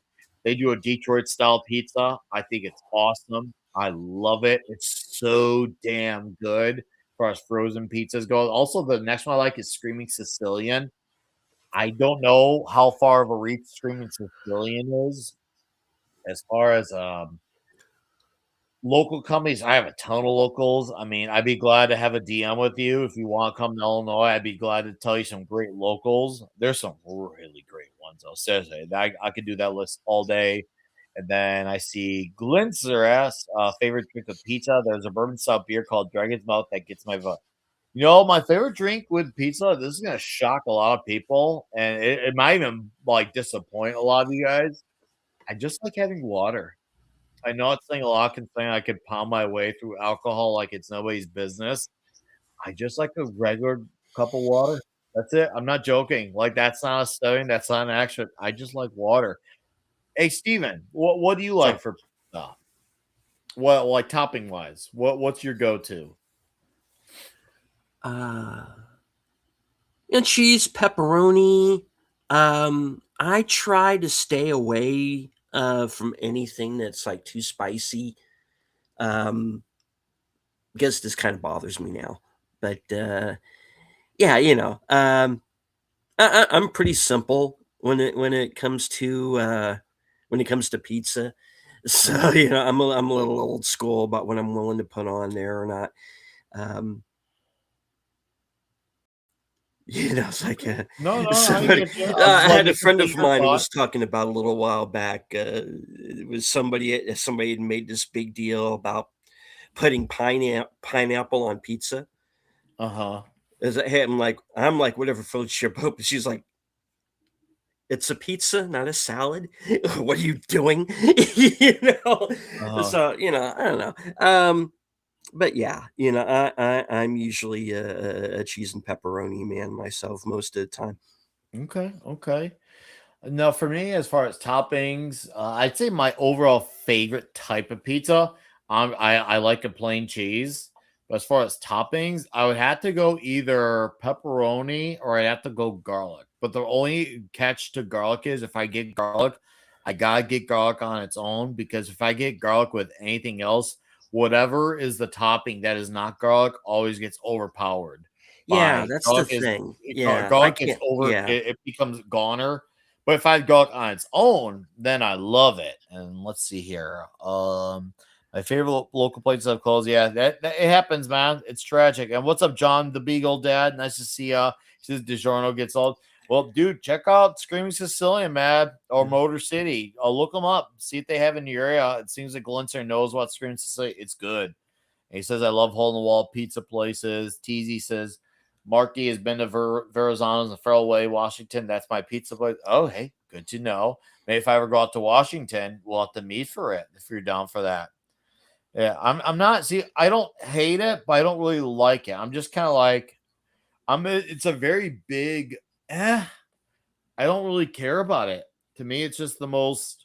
They do a Detroit style pizza. I think it's awesome. I love it. It's so damn good as far as frozen pizzas go. Also, the next one I like is Screaming Sicilian. I don't know how far of a reach Screaming Sicilian is as far as local companies. I have a ton of locals. I mean, I'd be glad to have a DM with you if you want to come to Illinois. I'd be glad to tell you some great locals. There's some really great ones, though. Seriously, I could do that list all day. And then I see Glintzer's favorite drink of pizza. There's a bourbon style beer called Dragon's Mouth that gets my vote. You know, my favorite drink with pizza, this is going to shock a lot of people, and it might even, like, disappoint a lot of you guys. I just like having water. I know it's saying a lot considering I could pound my way through alcohol like it's nobody's business. I just like a regular cup of water. That's it. I'm not joking. Like, that's not a studying. That's not an action. I just like water. Hey, Steven, what do you like for pizza? What, like, topping-wise? What's your go-to? Cheese, pepperoni. I try to stay away from anything that's like too spicy. Guess this kind of bothers me now, but yeah, I'm pretty simple when it comes to pizza. So I'm a little old school about what I'm willing to put on there or not. It's like No, somebody, I had a friend of mine who was talking about a little while back. It was somebody had made this big deal about putting pineapple on pizza. Hey, I'm like, whatever floats your boat. But she's like, it's a pizza, not a salad. What are you doing? So I don't know. But yeah, I'm usually a cheese and pepperoni man myself most of the time. Okay. Now, for me, as far as toppings, I'd say my overall favorite type of pizza, I like a plain cheese. But as far as toppings, I would have to go either pepperoni or I'd have to go garlic. But the only catch to garlic is if I get garlic, I gotta get garlic on its own, because if I get garlic with anything else, whatever is the topping that is not garlic always gets overpowered. Yeah, that's the thing. Yeah, garlic gets over. Yeah. It becomes goner. But if I had garlic on its own, then I love it. And let's see here. My favorite local places have closed. Yeah, that it happens, man. It's tragic. And what's up, John, the Beagle Dad? Nice to see you. He says DiGiorno gets old. Well, dude, check out Screaming Sicilian, man, or Motor City. I'll look them up, see if they have in your area. It seems like Glinter knows what Screaming Sicilian. It's good. And he says, I love hole in the wall pizza places. Teasy says, Marky has been to Verrazano's in Fairway, Washington. That's my pizza place. Oh, hey, good to know. Maybe if I ever go out to Washington, we'll have to meet for it if you're down for that. Yeah, I'm not. See, I don't hate it, but I don't really like it. I'm just kind of like, it's a very big. I don't really care about it. To me, it's just the most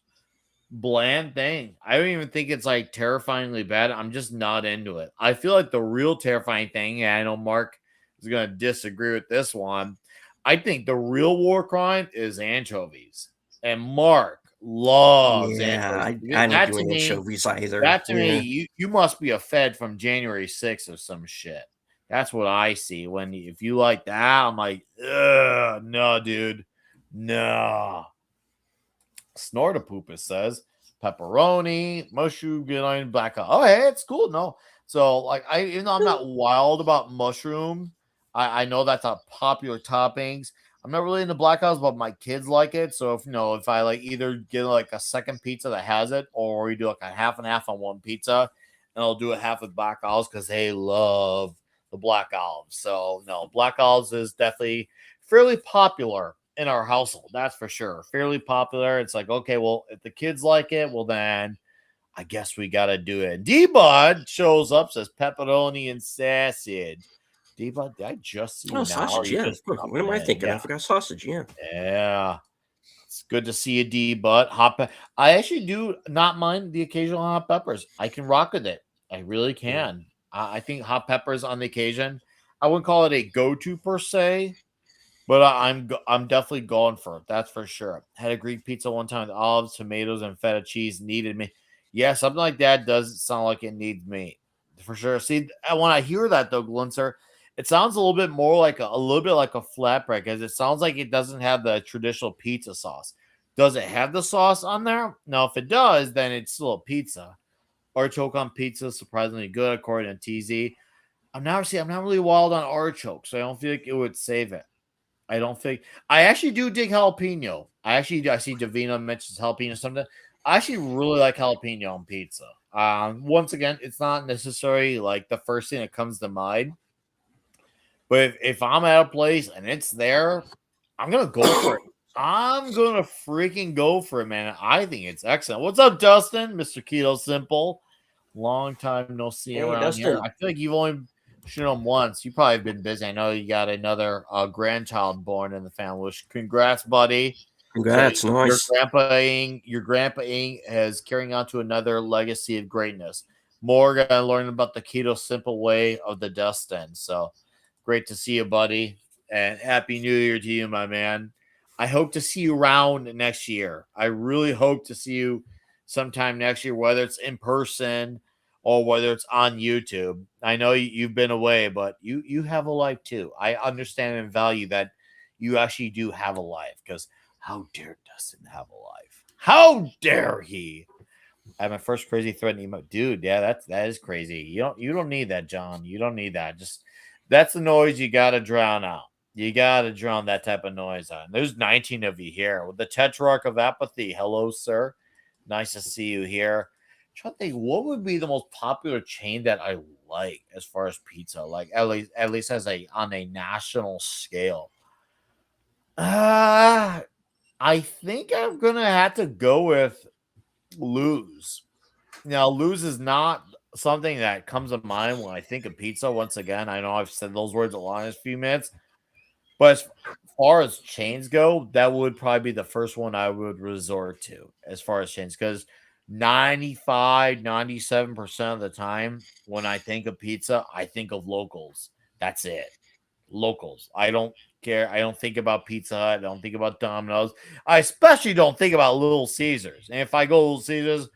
bland thing. I don't even think it's like terrifyingly bad. I'm just not into it. I feel like the real terrifying thing, and I know Mark is going to disagree with this one. I think the real war crime is anchovies, and Mark loves anchovies. I don't do anchovies either. That to me, you must be a Fed from January 6th or some shit. That's what I see. If you like that, I'm like, ugh, no, dude. No. Snortapoopa says pepperoni, mushroom, good onion, black. Oh, hey, it's cool. No. So, like, even though I'm not wild about mushroom, I know that's a popular toppings. I'm not really into black olives, but my kids like it. So if I like either get like a second pizza that has it, or we do like a half and half on one pizza, and I'll do a half with black olives because they love the black olives. So no, black olives is definitely fairly popular in our household. That's for sure. Fairly popular. It's like, okay, well, if the kids like it, well then I guess we gotta do it. D-Bud shows up, says pepperoni and sausage. D-Bud, did I just see you Oh, now? sausage, You yeah. just What am I in? thinking? I Yeah. forgot sausage, yeah. Yeah. It's good to see you, D-Bud. I actually do not mind the occasional hot peppers. I can rock with it. I really can. I think hot peppers on the occasion. I wouldn't call it a go-to per se, but I'm definitely going for it. That's for sure. Had a Greek pizza one time with olives, tomatoes, and feta cheese. Needed me. Yeah, something like that doesn't sound like it needs me. For sure. See, when I hear that though, Glinser, it sounds a little bit more like a little bit like a flatbread because it sounds like it doesn't have the traditional pizza sauce. Does it have the sauce on there? No, if it does, then it's still a pizza. Artichoke on pizza is surprisingly good according to TZ. I'm not really wild on artichoke, so I don't feel like it would save it. I don't think I actually do dig jalapeno. I see Davina mentions jalapeno something. I actually really like jalapeno on pizza. Once again, it's not necessarily like the first thing that comes to mind. But if I'm at a place and it's there, I'm gonna go for it. I'm gonna freaking go for it, man. I think it's excellent. What's up, Dustin? Mr. Keto Simple. Long time no see Hey, around here. Dustin. I feel like you've only seen him once. You probably have been busy. I know you got another grandchild born in the family. Congrats, buddy. Congrats, So nice. your grandpaing is carrying on to another legacy of greatness. More gonna learn about the keto simple way of the Dustin. So great to see you, buddy, and happy New Year to you, my man. I hope to see you around next year. I really hope to see you sometime next year, whether it's in person or whether it's on YouTube. I know you've been away, but you have a life too. I understand and value that you actually do have a life because how dare Dustin have a life? How dare he? I have my first crazy threat emo. Dude, yeah, that is crazy. You don't need that, John. You don't need that. Just that's the noise you gotta drown out. You gotta drown that type of noise out. And there's 19 of you here with the Tetrarch of Apathy. Hello, sir. Nice to see you here. Trying to think, what would be the most popular chain that I like as far as pizza, like at least as on a national scale. I think I'm gonna have to go with Lou's. Now, Lou's is not something that comes to mind when I think of pizza. Once again, I know I've said those words a lot in a few minutes, but as far as chains go, that would probably be the first one I would resort to as far as chains because 97% of the time when I think of pizza, I think of locals. That's it. Locals. I don't care. I don't think about Pizza Hut. I don't think about Domino's. I especially don't think about Little Caesars. And if I go Little Caesars,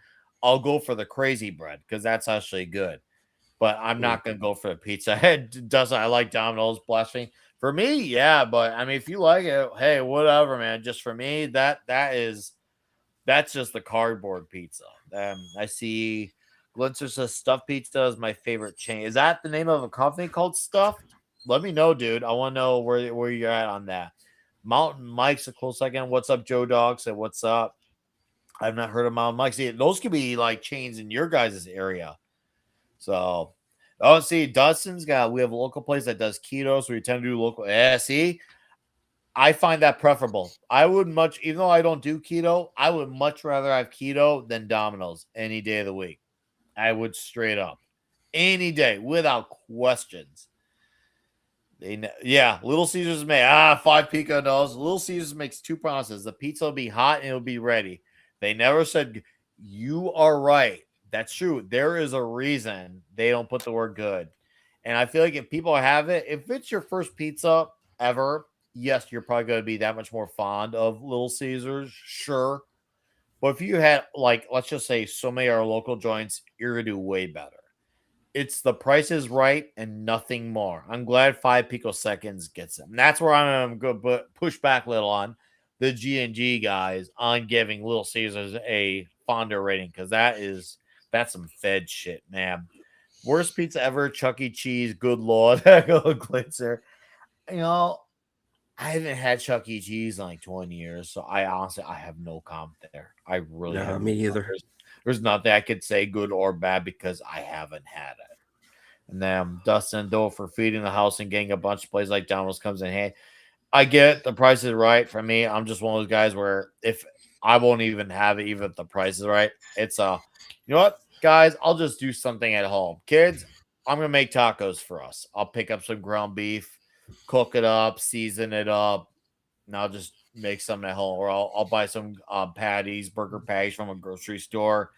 I'll go for the crazy bread because that's actually good. But I'm not going to go for the pizza. Doesn't I like Domino's blasphemy? For me, yeah. But I mean, if you like it, hey, whatever, man. Just for me, that's just the cardboard pizza. I see Glinter says stuffed pizza is my favorite chain. Is that the name of a company called Stuffed? Let me know, dude. I want to know where you're at on that. Mountain Mike's a cool second. What's up, Joe Dog? Said, what's up? I've not heard of Mountain Mike. See, those could be like chains in your guys' area. So, oh, see, we have a local place that does keto, so we tend to do local. Yeah, see, I find that preferable. Even though I don't do keto, I would much rather have keto than Domino's any day of the week. I would straight up. Any day, without questions. Little Caesars 5 pico nose. Little Caesars makes 2 promises. The pizza will be hot and it'll be ready. They never said you are right. That's true. There is a reason they don't put the word good. And I feel like if people have it, if it's your first pizza ever, yes, you're probably going to be that much more fond of Little Caesars, sure. But if you had, like, let's just say so many of our local joints, you're going to do way better. It's the price is right and nothing more. I'm glad 5 picoseconds gets them. That's where I'm going to push back a little on the G&G guys on giving Little Caesars a fonder rating, because that's some Fed shit, man. Worst pizza ever, Chuck E. Cheese. Good Lord. Glitzer. You know, I haven't had Chuck E. Cheese in like 20 years, so I have no comment there. I really No, have me either. There's nothing I could say good or bad because I haven't had it. And then Dustin Doe for feeding the house and getting a bunch of plays like Domino's comes in handy. I get the price is right for me. I'm just one of those guys where if I won't even have it, even if the price is right, it's you know what, guys, I'll just do something at home. Kids, I'm gonna make tacos for us. I'll pick up some ground beef, cook it up, season it up, and I'll just make something at home. Or I'll buy some patties, burger patties from a grocery store,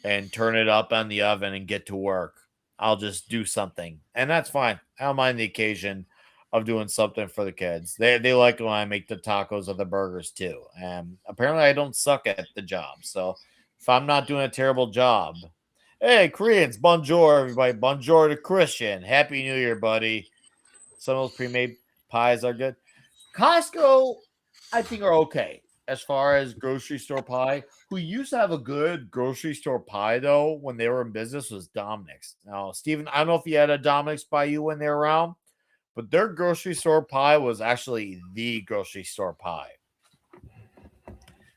and turn it up on the oven and get to work. I'll just do something, and that's fine. I don't mind the occasion of doing something for the kids. They like when I make the tacos or the burgers too. And apparently I don't suck at the job. So if I'm not doing a terrible job, hey, Koreans, bonjour, everybody. Bonjour to Christian. Happy New Year, buddy. Some of those pre-made pies are good. Costco, I think, are okay as far as grocery store pie. Who used to have a good grocery store pie, though, when they were in business was Dominic's. Now, Steven, I don't know if you had a Dominic's by you when they were around, but their grocery store pie was actually the grocery store pie.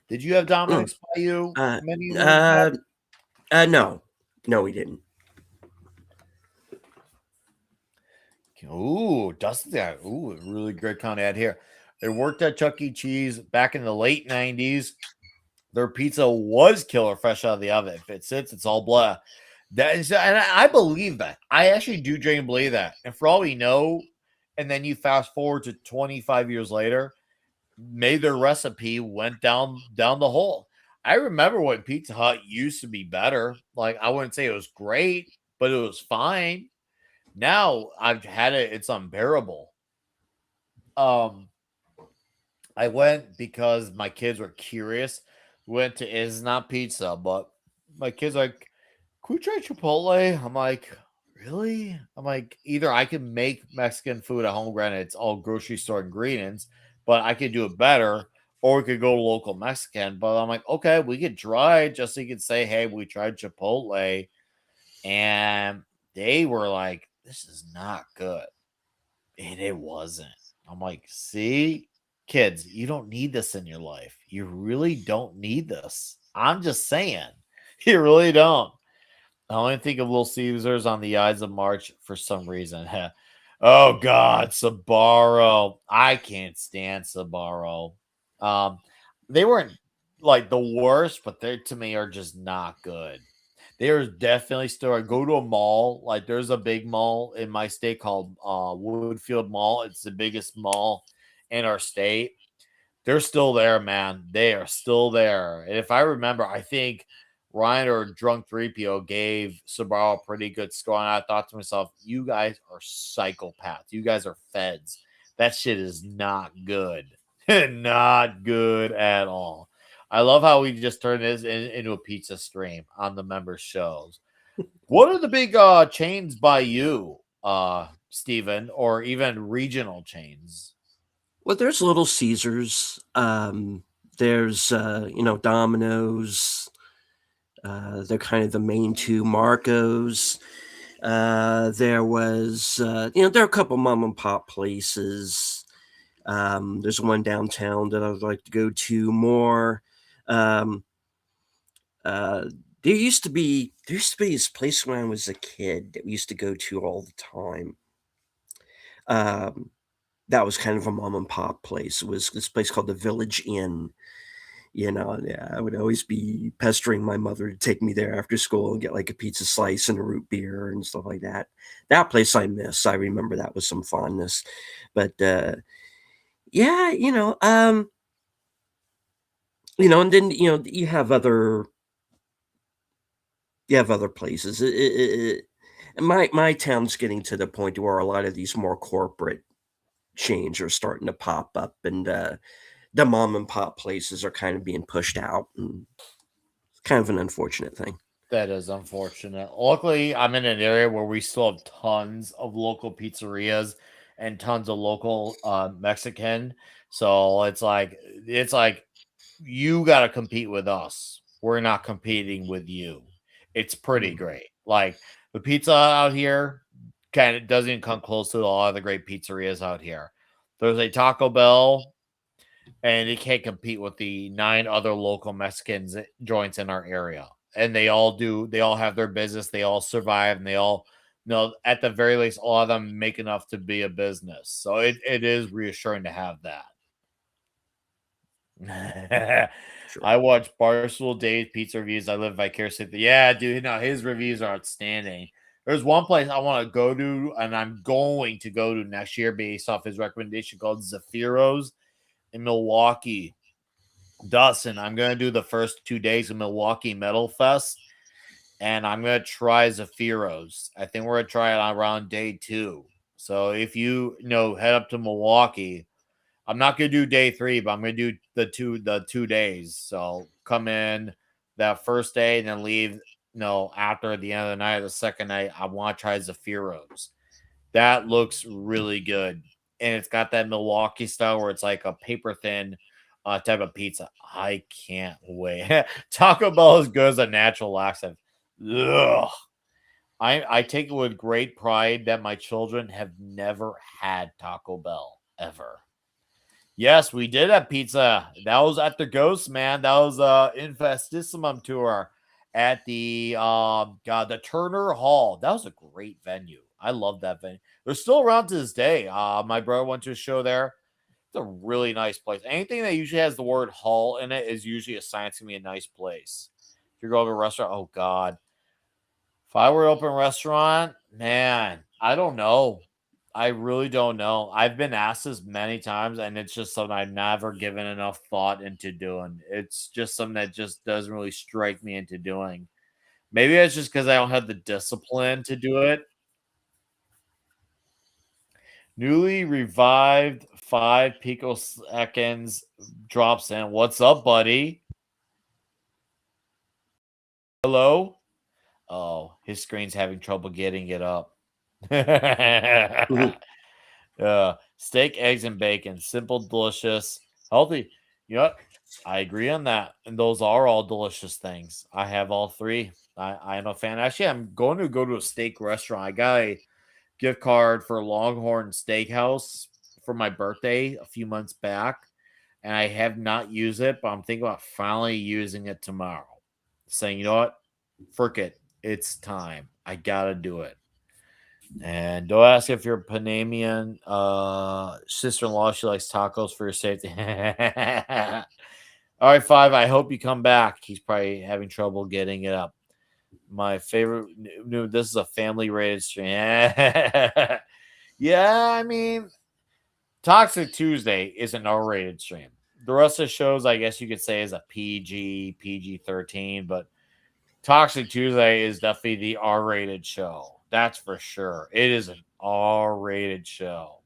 Did you have Dominic's by you? No, we didn't. Ooh, Dustin, ooh, really great kind of ad here. They worked at Chuck E. Cheese back in the late 90s. Their pizza was killer fresh out of the oven. If it sits, it's all blah. That is, and I believe that. I actually do genuinely believe that. And for all we know, and then you fast forward to 25 years later, maybe their recipe went down the hole. I remember when Pizza Hut used to be better. Like, I wouldn't say it was great, but it was fine. Now I've had it, it's unbearable. I went because my kids were curious. Went to It's Not Pizza, but my kids are like, could we try Chipotle? I'm like, really? I'm like, either I can make Mexican food at home, granted it's all grocery store ingredients, but I could do it better, or we could go to local Mexican. But I'm like, okay, we could try it just so you could say, hey, we tried Chipotle. And they were like, this is not good. And it wasn't. I'm like, see, kids, you don't need this in your life. You really don't need this. I'm just saying, you really don't. I only think of Little Caesars on the Ides of March for some reason. Oh God, Sbarro. I can't stand Sbarro. They weren't like the worst, but they to me are just not good. There's definitely still, I go to a mall, like there's a big mall in my state called Woodfield Mall. It's the biggest mall in our state. They're still there, man. They are still there. And if I remember, I think Ryan or Drunk 3PO gave Sbarro a pretty good score. And I thought to myself, you guys are psychopaths. You guys are feds. That shit is not good. Not good at all. I love how we just turned this into a pizza stream on the members' shows. What are the big chains by you, Steven, or even regional chains? Well, there's Little Caesars. There's, Domino's. They're kind of the main two. Marco's. There was, there are a couple mom and pop places. There's one downtown that I would like to go to more. There used to be this place when I was a kid that we used to go to all the time. That was kind of a mom and pop place. It was this place called the Village Inn. I would always be pestering my mother to take me there after school and get like a pizza slice and a root beer and stuff like that. That place I miss. I remember that with some fondness. But yeah, and then you have other places. And my town's getting to the point where a lot of these more corporate chains are starting to pop up, and the mom and pop places are kind of being pushed out, and it's kind of an unfortunate thing. That is unfortunate. Luckily, I'm in an area where we still have tons of local pizzerias and tons of local Mexican. So it's like you got to compete with us. We're not competing with you. It's pretty great. Like the pizza out here kind of doesn't come close to a lot of the great pizzerias out here. There's a Taco Bell, and it can't compete with the 9 other local Mexican joints in our area. And they all have their business, they all survive, and they all, at the very least, a lot of them make enough to be a business. So it is reassuring to have that. Sure. I watch Barstool Dave's pizza reviews. I live vicariously. Yeah, dude, his reviews are outstanding. There's one place I want to go to, and I'm going to go to next year based off his recommendation, called Zaffiro's in Milwaukee. Dustin, I'm going to do the first 2 days of Milwaukee Metal Fest, and I'm going to try Zaffiro's. I think we're going to try it on around day 2. So if you head up to Milwaukee, I'm not going to do day 3, but I'm going to do the 2 days. So come in that first day and then leave, after the end of the night or the second night. I want to try Zaffiro's. That looks really good. And it's got that Milwaukee style where it's like a paper thin type of pizza. I can't wait. Taco Bell is good as a natural laxative. Ugh. I take it with great pride that my children have never had Taco Bell ever. Yes, we did have pizza. That was at the Ghost, man. That was Infestissimum tour at the the Turner Hall. That was a great venue. I love that venue. They're still around to this day. My brother went to a show there. It's a really nice place. Anything that usually has the word hall in it is usually assigned to me a nice place. If you go to a restaurant, oh God. If I were to open a restaurant, man, I don't know. I really don't know. I've been asked this many times, and it's just something I've never given enough thought into doing. It's just something that just doesn't really strike me into doing. Maybe it's just because I don't have the discipline to do it. Newly revived 5 picoseconds drops in. What's up, buddy? Hello? Oh, his screen's having trouble getting it up. Steak, eggs, and bacon. Simple, delicious, healthy. You know what? I agree on that. And those are all delicious things. I have all 3. I am a fan. Actually, I'm going to go to a steak restaurant. I got a gift card for Longhorn Steakhouse for my birthday a few months back, and I have not used it, but I'm thinking about finally using it tomorrow. Saying, you know what? Frick it. It's time. I gotta do it. And don't ask if your Panamanian sister-in-law, she likes tacos for your safety. All right, 5. I hope you come back. He's probably having trouble getting it up. My favorite, this is a family rated stream. Yeah, I mean, Toxic Tuesday is an R-rated stream. The rest of the shows, I guess you could say, is a PG-13, but Toxic Tuesday is definitely the R-rated show. That's for sure. It is an R-rated show.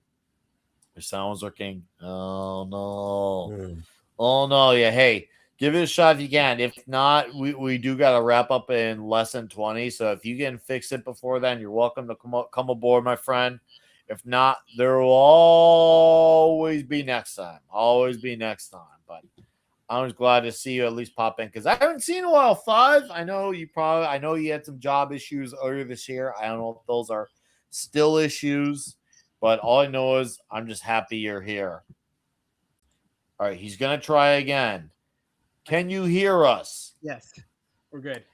Your sound's working. Oh no. Oh no. Yeah. Hey, give it a shot if you can. If not, we do got to wrap up in less than 20. So if you can fix it before then, you're welcome to come aboard, my friend. If not, there will always be next time. Always be next time. But I was glad to see you at least pop in because I haven't seen in a while. 5. I know you had some job issues earlier this year. I don't know if those are still issues, but all I know is I'm just happy you're here. All right, he's gonna try again. Can you hear us? Yes, we're good.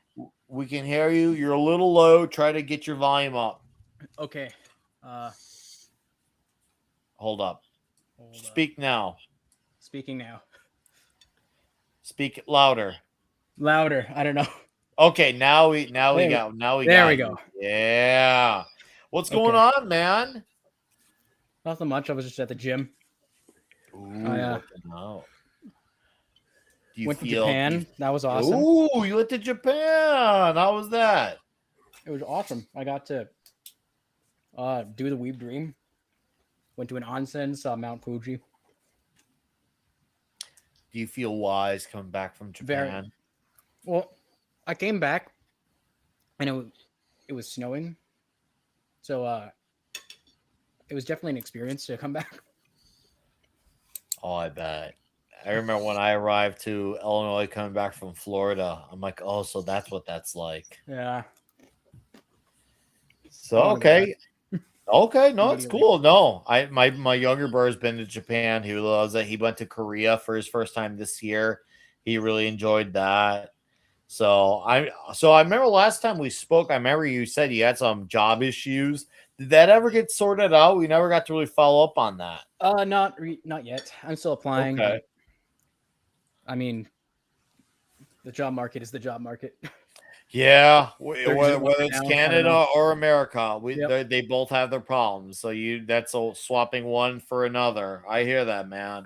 We can hear you. You're a little low. Try to get your volume up. Okay. Hold up. Speak now. Speaking now. Speak louder. Louder. I don't know. Okay, now we got we you. go. Yeah. What's going on, man? Nothing much. I was just at the gym. Ooh, went to Japan. That was awesome. Ooh, you went to Japan. How was that? It was awesome. I got to do the Weeb Dream. Went to an onsen, saw Mount Fuji. Do you feel wise coming back from Japan? Well, I came back and it was snowing, so it was definitely an experience to come back. Oh, I bet. I remember when I arrived to Illinois coming back from Florida. I'm like, oh, so that's what that's like. Yeah. So I wanna go okay. Okay, no, it's Immediately. cool. No, my younger brother's been to Japan. He loves it. He went to Korea for his first time this year. He really enjoyed that. So I remember last time we spoke, I remember you said you had some job issues. Did that ever get sorted out? We never got to really follow up on that. Not yet. I'm still applying. Okay. But, I mean, the job market is the job market. Yeah, They're whether, just whether looking it's now, I don't Canada know. or America, Yep. they both have their problems. So that's a swapping one for another. I hear that, man.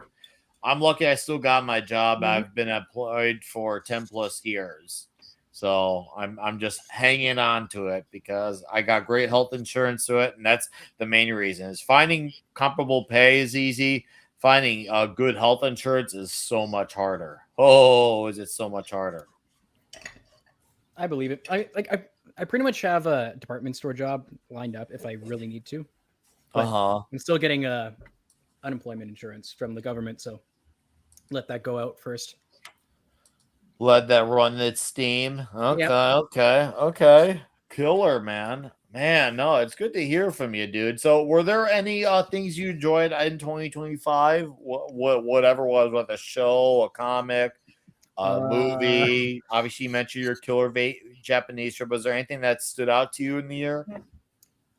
I'm lucky I still got my job. Mhm. I've been employed for 10 plus years. So I'm just hanging on to it because I got great health insurance to it, and that's the main reason. Is finding comparable pay is easy. Finding good health insurance is so much harder. Oh, is it so much harder? I believe it. I pretty much have a department store job lined up if I really need to. But Uh-huh. I'm still getting unemployment insurance from the government, so let that go out first. Let that run its steam. Okay, Yep. okay. Killer, man. Man, no, it's good to hear from you, dude. So, were there any things you enjoyed in 2025? Whatever was, with a show, a comic, a Uh, movie? Obviously, you mentioned your killer Japanese trip. Was there anything that stood out to you in the year?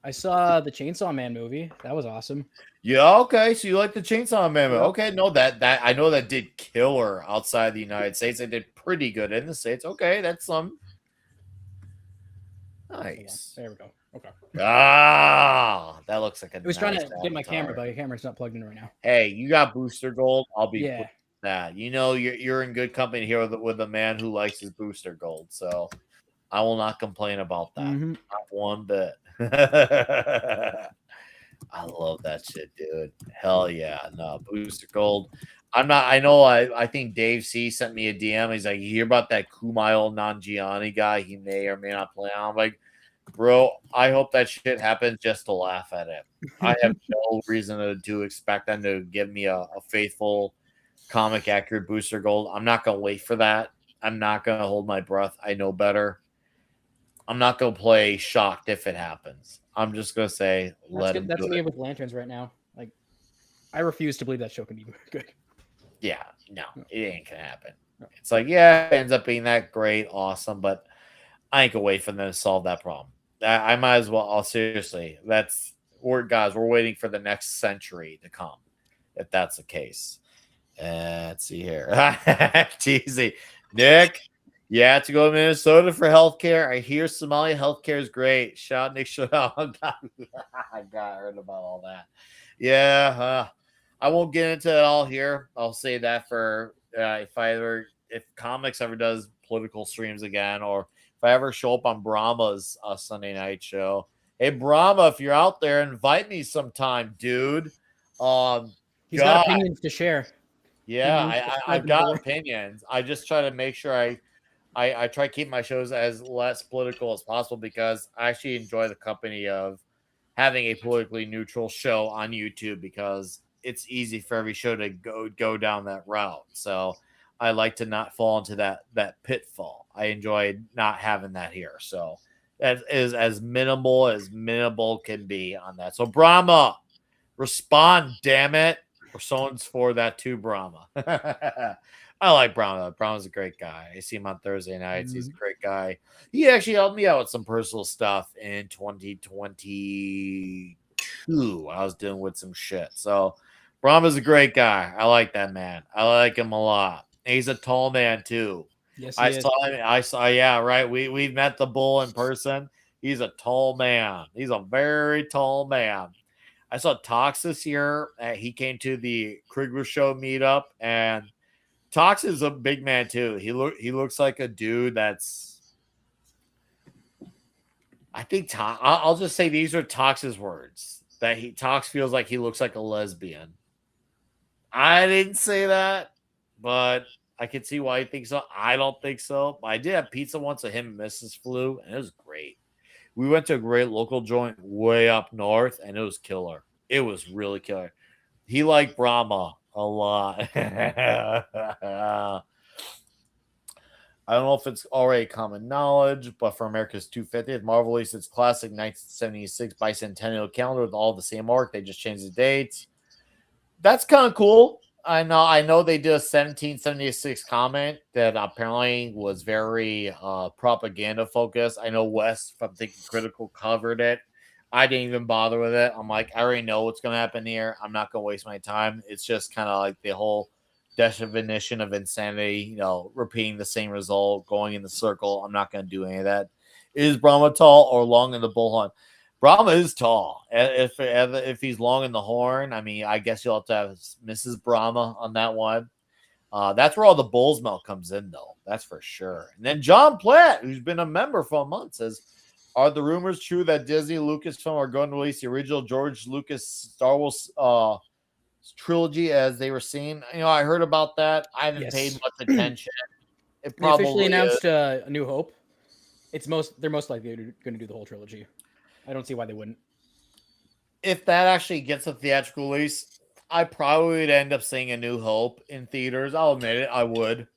I saw the Chainsaw Man movie. That was awesome. Yeah, okay. So you like the Chainsaw Man? Yep. Okay, no, that I know that did killer outside the United States. It did pretty good in the States. Okay, that's some Hold on. nice. There we go. Okay. Ah, that looks like a I was trying nice to get my camera, avatar. but my camera's not plugged in right now. Hey, you got booster gold. I'll be Yeah. with that. You know, you're in good company here with a man who likes his booster gold. So I will not complain about that. Mhm. Not one bit. I love that shit, dude. Hell yeah. No, booster gold. I think Dave C sent me a DM. He's like, you hear about that Kumail Nanjiani guy? He may or may not play on. I'm like, bro, I hope that shit happens just to laugh at it. I have no reason to expect them to give me a faithful, comic accurate booster gold. I'm not gonna wait for that. I'm not gonna hold my breath. I know better. I'm not gonna play shocked if it happens. I'm just gonna say let him That's do me it. with Lanterns right now. Like, I refuse to believe that show can be good. Yeah, no, it ain't gonna happen. It's like, yeah, it ends up being that great, awesome, but I ain't gonna wait for them to solve that problem. I might as well. Seriously, we're waiting for the next century to come, if that's the case. Let's see here. Cheesy. Nick, you have to go to Minnesota for healthcare. I hear Somalia healthcare is great. Shout Nick Shout. I got heard about all that. Yeah, I won't get into it all here. I'll say that for if comics ever does political streams again, or if I ever show up on Brahma's Sunday night show. Hey Brahma, if you're out there, invite me sometime, dude. He's got opinions to share. Yeah, I've got opinions. I just try to make sure I try to keep my shows as less political as possible because I actually enjoy the company of having a politically neutral show on YouTube because it's easy for every show to go down that route. So I like to not fall into that pitfall. I enjoy not having that here. So that is as minimal can be on that. So Brahma, respond, damn it. Or someone's for that too, Brahma. I like Brahma. Brahma's a great guy. I see him on Thursday nights. He's a great guy. He actually helped me out with some personal stuff in 2022. I was dealing with some shit. So Brahma's a great guy. I like that man. I like him a lot. And he's a tall man too. Yes, I saw, yeah, right. We've met the bull in person. He's a tall man. He's a very tall man. I saw Tox this year. He came to the Krigler Show meetup, and Tox is a big man too. He looks like a dude that's. I think I'll just say these are Tox's words that Tox feels like he looks like a lesbian. I didn't say that, but I can see why you think so. I don't think so. But I did have pizza once with him and Mrs. Flew, and it was great. We went to a great local joint way up north, and it was killer. It was really killer. He liked Brahma a lot. I don't know if it's already common knowledge, but for America's 250th, Marvel released its classic 1976 bicentennial calendar with all the same arc. They just changed the dates. That's kind of cool. I know they did a 1776 comment that apparently was very propaganda focused. I know Wes from Thinking Critical covered it. I didn't even bother with it. I'm like, I already know what's going to happen here. I'm not going to waste my time. It's just kind of like the whole definition of insanity, repeating the same result, going in the circle. I'm not going to do any of that. Is Brahma tall or long in the bullhorn? Brahma is tall. If he's long in the horn, I mean, I guess you'll have to have Mrs. Brahma on that one. That's where all the bull's milk comes in, though. That's for sure. And then John Platt, who's been a member for a month, says, are the rumors true that Disney Lucasfilm are going to release the original George Lucas Star Wars trilogy as they were seen? I heard about that. I haven't paid much attention. It probably they officially announced A New Hope. They're most likely going to do the whole trilogy. I don't see why they wouldn't. If that actually gets a theatrical release, I probably would end up seeing A New Hope in theaters. I'll admit it, I would.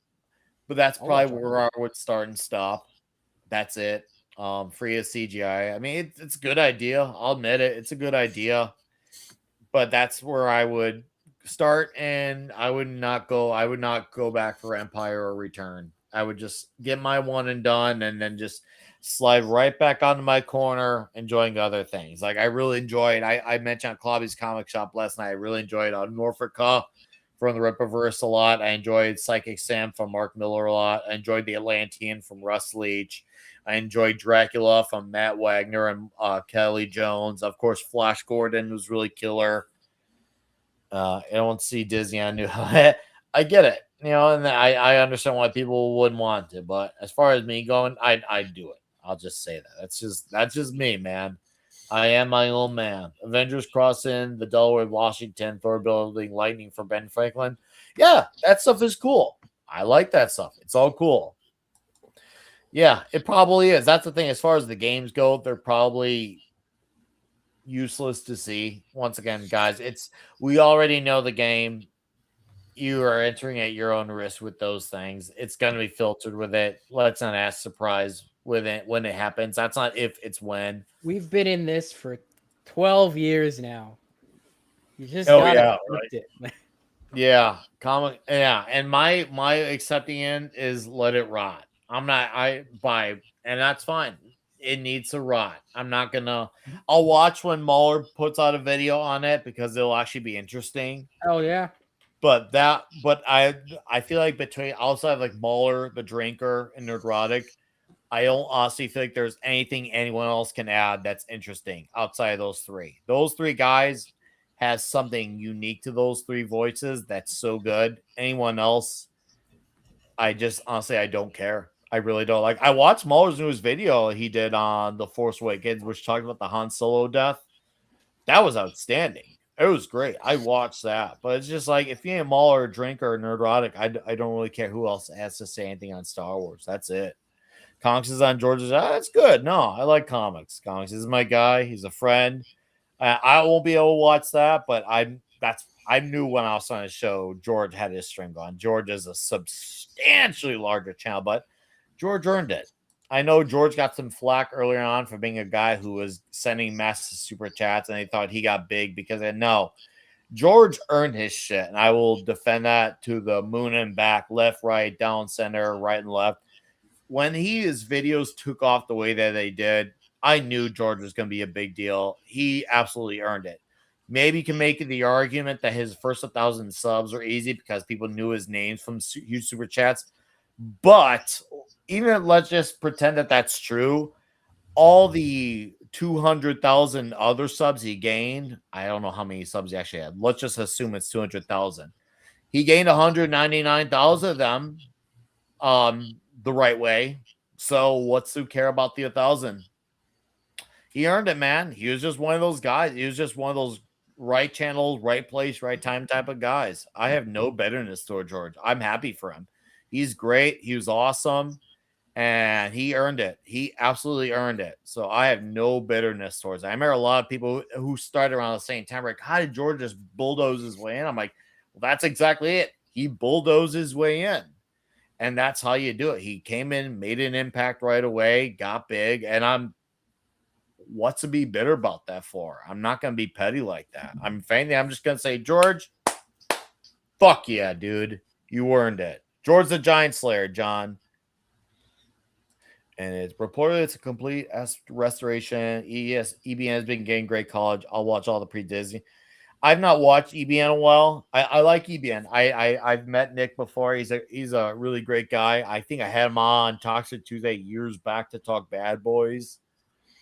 But that's probably where I would start and stop. That's it. Free of CGI. I mean, it's a good idea. I'll admit it. It's a good idea. But that's where I would start, and I would not go back for Empire or Return. I would just get my one and done, and then just slide right back onto my corner, enjoying other things. Like, I really enjoyed, I mentioned Clobby's Comic Shop last night. I really enjoyed Norfolk from the Rippaverse a lot. I enjoyed Psychic Sam from Mark Miller a lot. I enjoyed The Atlantean from Russ Leach. I enjoyed Dracula from Matt Wagner and Kelly Jones. Of course, Flash Gordon was really killer. I don't see Disney. I knew I get it, and I understand why people wouldn't want it. But as far as me going, I'd do it. I'll just say that. That's just me, man. I am my own man. Avengers Crossing, the Delaware, Washington, Thor building lightning for Ben Franklin. Yeah, that stuff is cool. I like that stuff. It's all cool. Yeah, it probably is. That's the thing. As far as the games go, they're probably useless to see. Once again, guys, we already know the game. You are entering at your own risk with those things. It's going to be filtered with it. Let's not ask surprise with it when it happens. That's not if, it's when. We've been in this for 12 years now. You just gotta accept it. Yeah, and my accepting end is let it rot. And that's fine. It needs to rot. I'm not gonna. I'll watch when Mueller puts out a video on it because it'll actually be interesting. Oh yeah. But I feel like between outside like Mueller, the drinker, and Nerdrotic, I don't honestly feel like there's anything anyone else can add that's interesting outside of those three. Those three guys has something unique to those three voices that's so good. Anyone else, I don't care. I really don't. Like, I watched Mueller's newest video he did on The Force Awakens, which talked about the Han Solo death. That was outstanding. It was great. I watched that. But it's just like, if you ain't Mueller, a drinker, or Nerdrotic, I don't really care who else has to say anything on Star Wars. That's it. Comics is on George's. That's good. No, I like comics. Comics is my guy. He's a friend. I won't be able to watch that, but I knew when I was on his show, George had his string on. George is a substantially larger channel, but George earned it. I know George got some flack earlier on for being a guy who was sending massive super chats, and they thought he got big because George earned his shit, and I will defend that to the moon and back, left, right, down, center, right, and left. When his videos took off the way that they did, I knew George was going to be a big deal. He absolutely earned it. Maybe you can make the argument that his first 1,000 subs are easy because people knew his names from huge super chats. But even let's just pretend that that's true. All the 200,000 other subs he gained, I don't know how many subs he actually had. Let's just assume it's 200,000. He gained 199,000 of them the right way. So what's to care about the 1,000? He earned it, man. He was just one of those guys. He was just one of those right channel, right place, right time type of guys. I have no bitterness toward George. I'm happy for him. He's great. He was awesome. And he earned it. He absolutely earned it. So I have no bitterness towards it. I remember a lot of people who started around the same time, like, how did George just bulldoze his way in? I'm like, well, that's exactly it. He bulldozed his way in. And that's how you do it. He came in, made an impact right away, got big. And what's to be bitter about that for? I'm not going to be petty like that. I'm just going to say, George, fuck yeah, dude. You earned it. George the Giant Slayer, John. And it's reported it's a complete restoration. EBN has been getting great college. I'll watch all the pre-Disney. I've not watched EBN in a while. I like EBN. I've met Nick before. He's a really great guy. I think I had him on Toxic Tuesday years back to talk Bad Boys.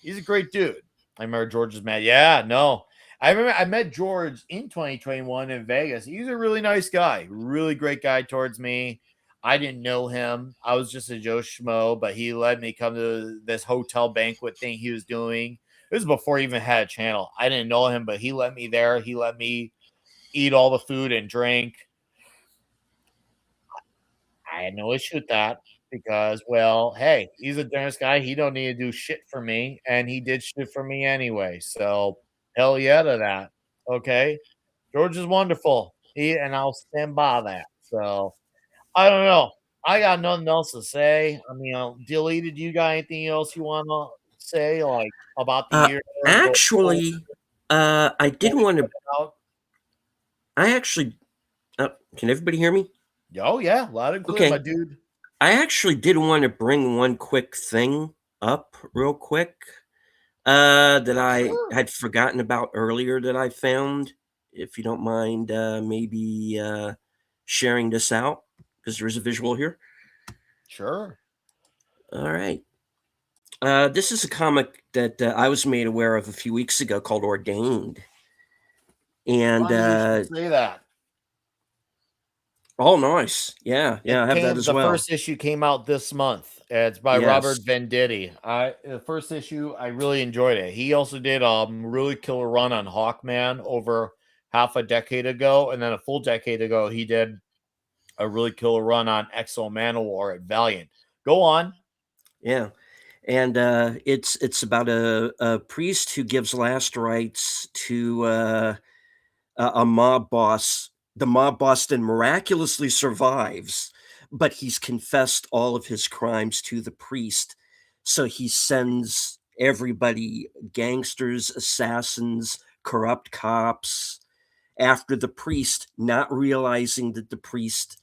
He's a great dude. I remember George's mad. Yeah, no. I remember I met George in 2021 in Vegas. He's a really nice guy. Really great guy towards me. I didn't know him. I was just a Joe Schmo, but he let me come to this hotel banquet thing he was doing. It was before he even had a channel. I didn't know him, but he let me there. He let me eat all the food and drink. I had no issue with that because, well, hey, he's a generous guy. He don't need to do shit for me, and he did shit for me anyway. So hell yeah to that. Okay, George is wonderful. And I'll stand by that. So I don't know. I got nothing else to say. I mean, deleted. You got anything else you want to say, like about the year? Actually, I did want to. I actually. Can everybody hear me? Oh yeah, loud and clear, my dude. I actually did want to bring one quick thing up, real quick, that I had forgotten about earlier that I found. If you don't mind, maybe sharing this out. Because there is a visual here. Sure. All right. This is a comic that I was made aware of a few weeks ago called Ordained. And say that. Oh, nice. Yeah. I have that as well. The first issue came out this month. It's by Robert Venditti. The first issue, I really enjoyed it. He also did a really killer run on Hawkman over half a decade ago. And then a full decade ago, he did a really killer run on Exo Manowar at Valiant. Go on. Yeah. And it's about a priest who gives last rites to a mob boss. The mob boss then miraculously survives, but he's confessed all of his crimes to the priest. So he sends everybody, gangsters, assassins, corrupt cops, after the priest, not realizing that the priest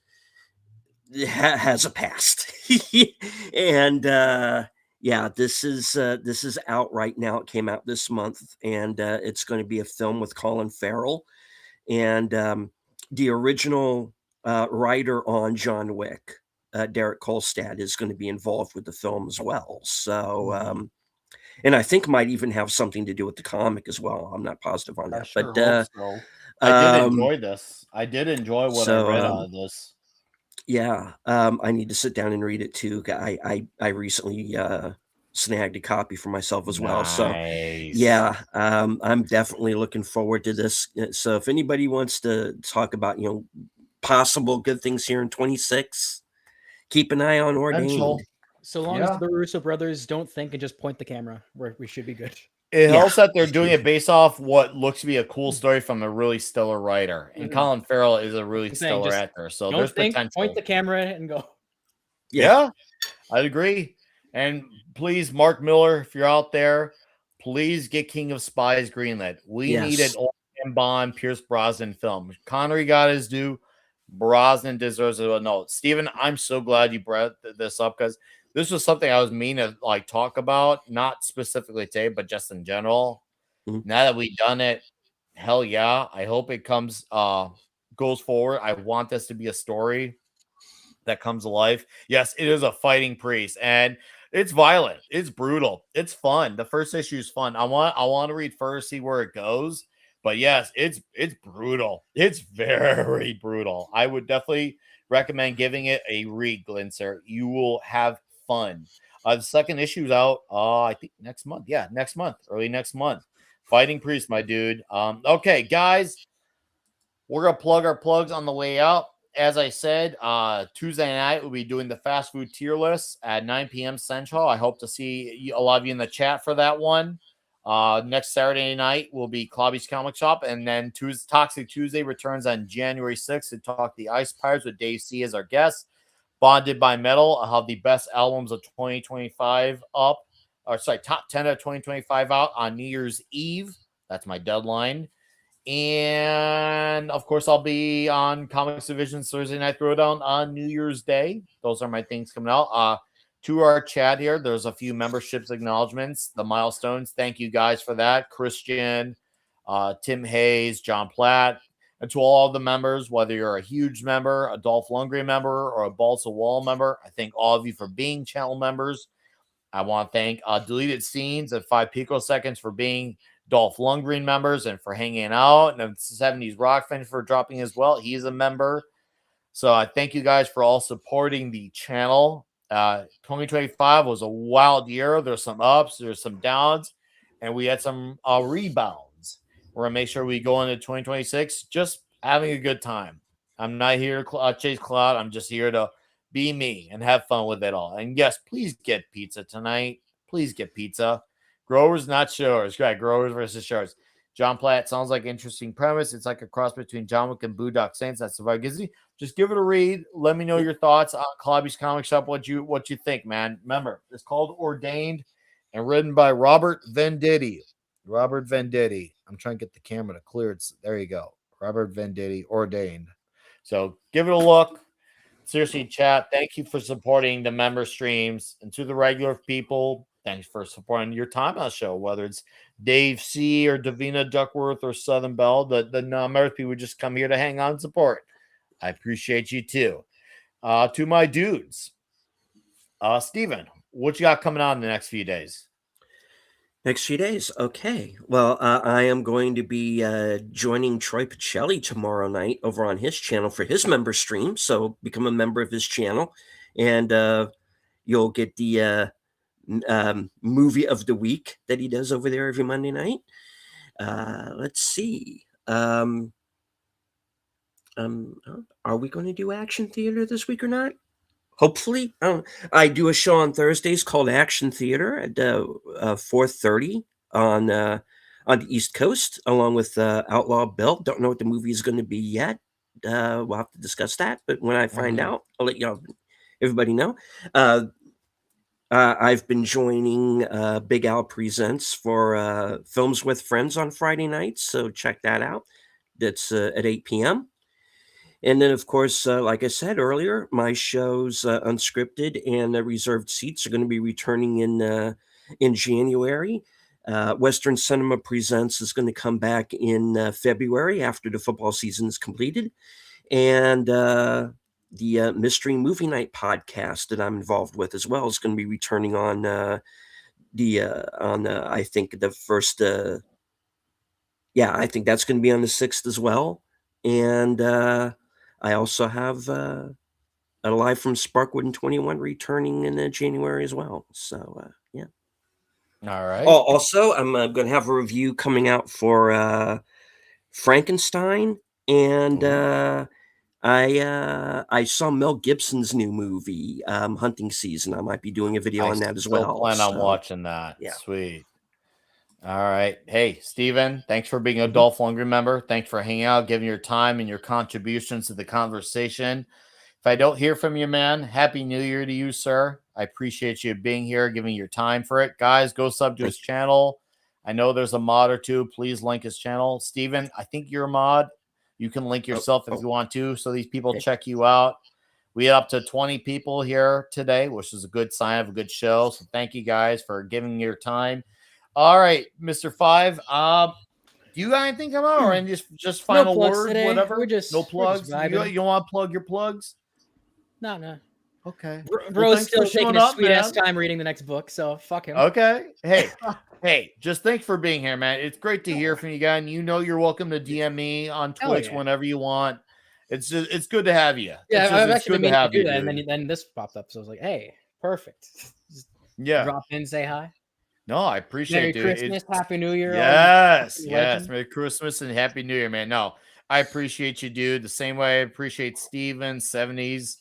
has a past. And this is out right now. It came out this month, and it's going to be a film with Colin Farrell, and the original writer on John Wick, Derek Kolstad, is going to be involved with the film as well. So and I think might even have something to do with the comic as well. I'm not positive on that. I did enjoy this. I did enjoy what I read out of this. Yeah, I need to sit down and read it too. I recently snagged a copy for myself as well. So yeah, I'm definitely looking forward to this. So if anybody wants to talk about, possible good things here in 26, keep an eye on Ordained. So long as the Russo brothers don't think and just point the camera, we should be good. It helps that they're doing it based off what looks to be a cool story from a really stellar writer. And Colin Farrell is a really stellar actor. So there's potential. Point the camera and go. Yeah, I'd agree. And please, Mark Miller, if you're out there, please get King of Spies greenlit. We need an old Bond Pierce Brosnan film. Connery got his due. Brosnan deserves a note. Steven, I'm so glad you brought this up because this was something I was meaning to talk about, not specifically today, but just in general. Now that we've done it, hell yeah. I hope it goes forward. I want this to be a story that comes to life. Yes, it is a fighting priest, and it's violent. It's brutal. It's fun. The first issue is fun. I want to read first, see where it goes. But yes, it's brutal. It's very brutal. I would definitely recommend giving it a read, Glinser. You will have fun. The second issue's out, I think next month. Yeah, next month, early next month. Fighting Priest, my dude. Okay, guys, we're gonna plug our plugs on the way out. as I said, Tuesday night we'll be doing the fast food tier list at 9 p.m. Central. I hope to see a lot of you in the chat for that one. Next Saturday night will be Klobby's Comic Shop, and then Toxic Tuesday returns on January 6th to talk the Ice Pirates with Dave C as our guest. Bonded by Metal. I'll have the best albums of 2025 up, or sorry, top 10 of 2025 out on New Year's Eve. That's my deadline. And of course, I'll be on Comics Division's Thursday Night Throwdown on New Year's Day. Those are my things coming out. To our chat here, there's a few memberships acknowledgments, the milestones. Thank you guys for that. Christian, Tim Hayes, John Platt, and to all the members, whether you're a huge member, a Dolph Lundgren member, or a Balls of Wall member, I thank all of you for being channel members. I want to thank Deleted Scenes at 5 picoseconds for being Dolph Lundgren members and for hanging out, and the 70s Rock fan for dropping as well. He's a member. So I thank you guys for all supporting the channel. 2025 was a wild year. There's some ups, there's some downs, and we had some rebounds. We're going to make sure we go into 2026 just having a good time. I'm not here to chase clout. I'm just here to be me and have fun with it all. And yes, please get pizza tonight. Please get pizza. Growers, not showers. Right, growers versus showers. John Platt sounds like an interesting premise. It's like a cross between John Wick and Boondock Saints. That's the vibe. Gizzy, just give it a read. Let me know your thoughts on Klobby's Comic Shop. What you think, man? Remember, it's called Ordained and written by Robert Venditti. Robert Venditti. I'm trying to get the camera to clear. There you go. Robert Venditti, Ordained. So give it a look. Seriously, chat. Thank you for supporting the member streams, and to the regular people, thanks for supporting your time on the show, whether it's Dave C or Davina Duckworth or Southern Belle. The non-members people just come here to hang out and support. I appreciate you too. To my dudes, Steven, what you got coming on in the next few days? Next few days. Okay. Well, I am going to be joining Troy Pacelli tomorrow night over on his channel for his member stream. So become a member of his channel, and you'll get the movie of the week that he does over there every Monday night. Let's see. Are we going to do Action Theater this week or not? Hopefully. I do a show on Thursdays called Action Theater at 4:30 on the East Coast, along with Outlaw Bill. Don't know what the movie is going to be yet. We'll have to discuss that, but when I find out, I'll let everybody know. I've been joining Big Al Presents for Films with Friends on Friday nights, so check that out. That's at 8 p.m. And then, of course, like I said earlier, my shows Unscripted and Reserved Seats are going to be returning in January. Western Cinema Presents is going to come back in February after the football season is completed. And the Mystery Movie Night podcast that I'm involved with as well is going to be returning on I think the first. I think that's going to be on the 6th as well. And I also have a Live from Sparkwood in 21 returning in January as well. So, yeah. All right. Oh, also, I'm going to have a review coming out for Frankenstein. And I saw Mel Gibson's new movie, Hunting Season. I might be doing a video on that as well. I plan on watching that. Yeah. Sweet. All right. Hey, Steven, thanks for being a Dolph Lundgren member. Thanks for hanging out, giving your time and your contributions to the conversation. If I don't hear from you, man, Happy New Year to you, sir. I appreciate you being here, giving your time for it. Guys, go sub to his channel. I know there's a mod or two. Please link his channel. Steven, I think you're a mod. You can link yourself if you want to, so these people check you out. We had up to 20 people here today, which is a good sign of a good show. So thank you guys for giving your time. All right, Mr. Five. Do you got anything come out, or any just final word, today. whatever? We're just no plugs. vibing. You want to plug your plugs? No. Okay. Bro's thanks still for showing taking his up, sweet ass man. time reading the next book, so fuck him. Okay. Hey, just thanks for being here, man. It's great to hear from you guys. And you know you're welcome to DM me on Twitch whenever you want. It's good to have you. Yeah, I've actually been meaning to do that, dude. and then this popped up, so I was like, hey, perfect. Just Yeah. drop in, say hi. No, I appreciate Merry it. Christmas, Happy New Year. Yes, Legend. Merry Christmas and Happy New Year, man. No, I appreciate you, dude. The same way I appreciate Steven, 70s.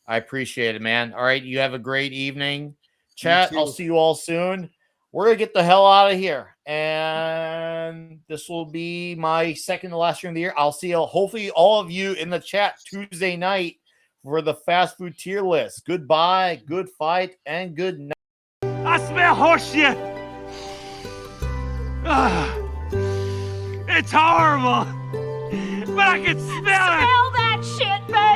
I appreciate it, man. All right. You have a great evening. Chat, I'll see you all soon. We're going to get the hell out of here. And this will be my second to last stream of the year. I'll see hopefully all of you in the chat Tuesday night for the fast food tier list. Goodbye, good fight, and good night. I smell horse shit. It's horrible, but I can smell it. Smell that shit, babe.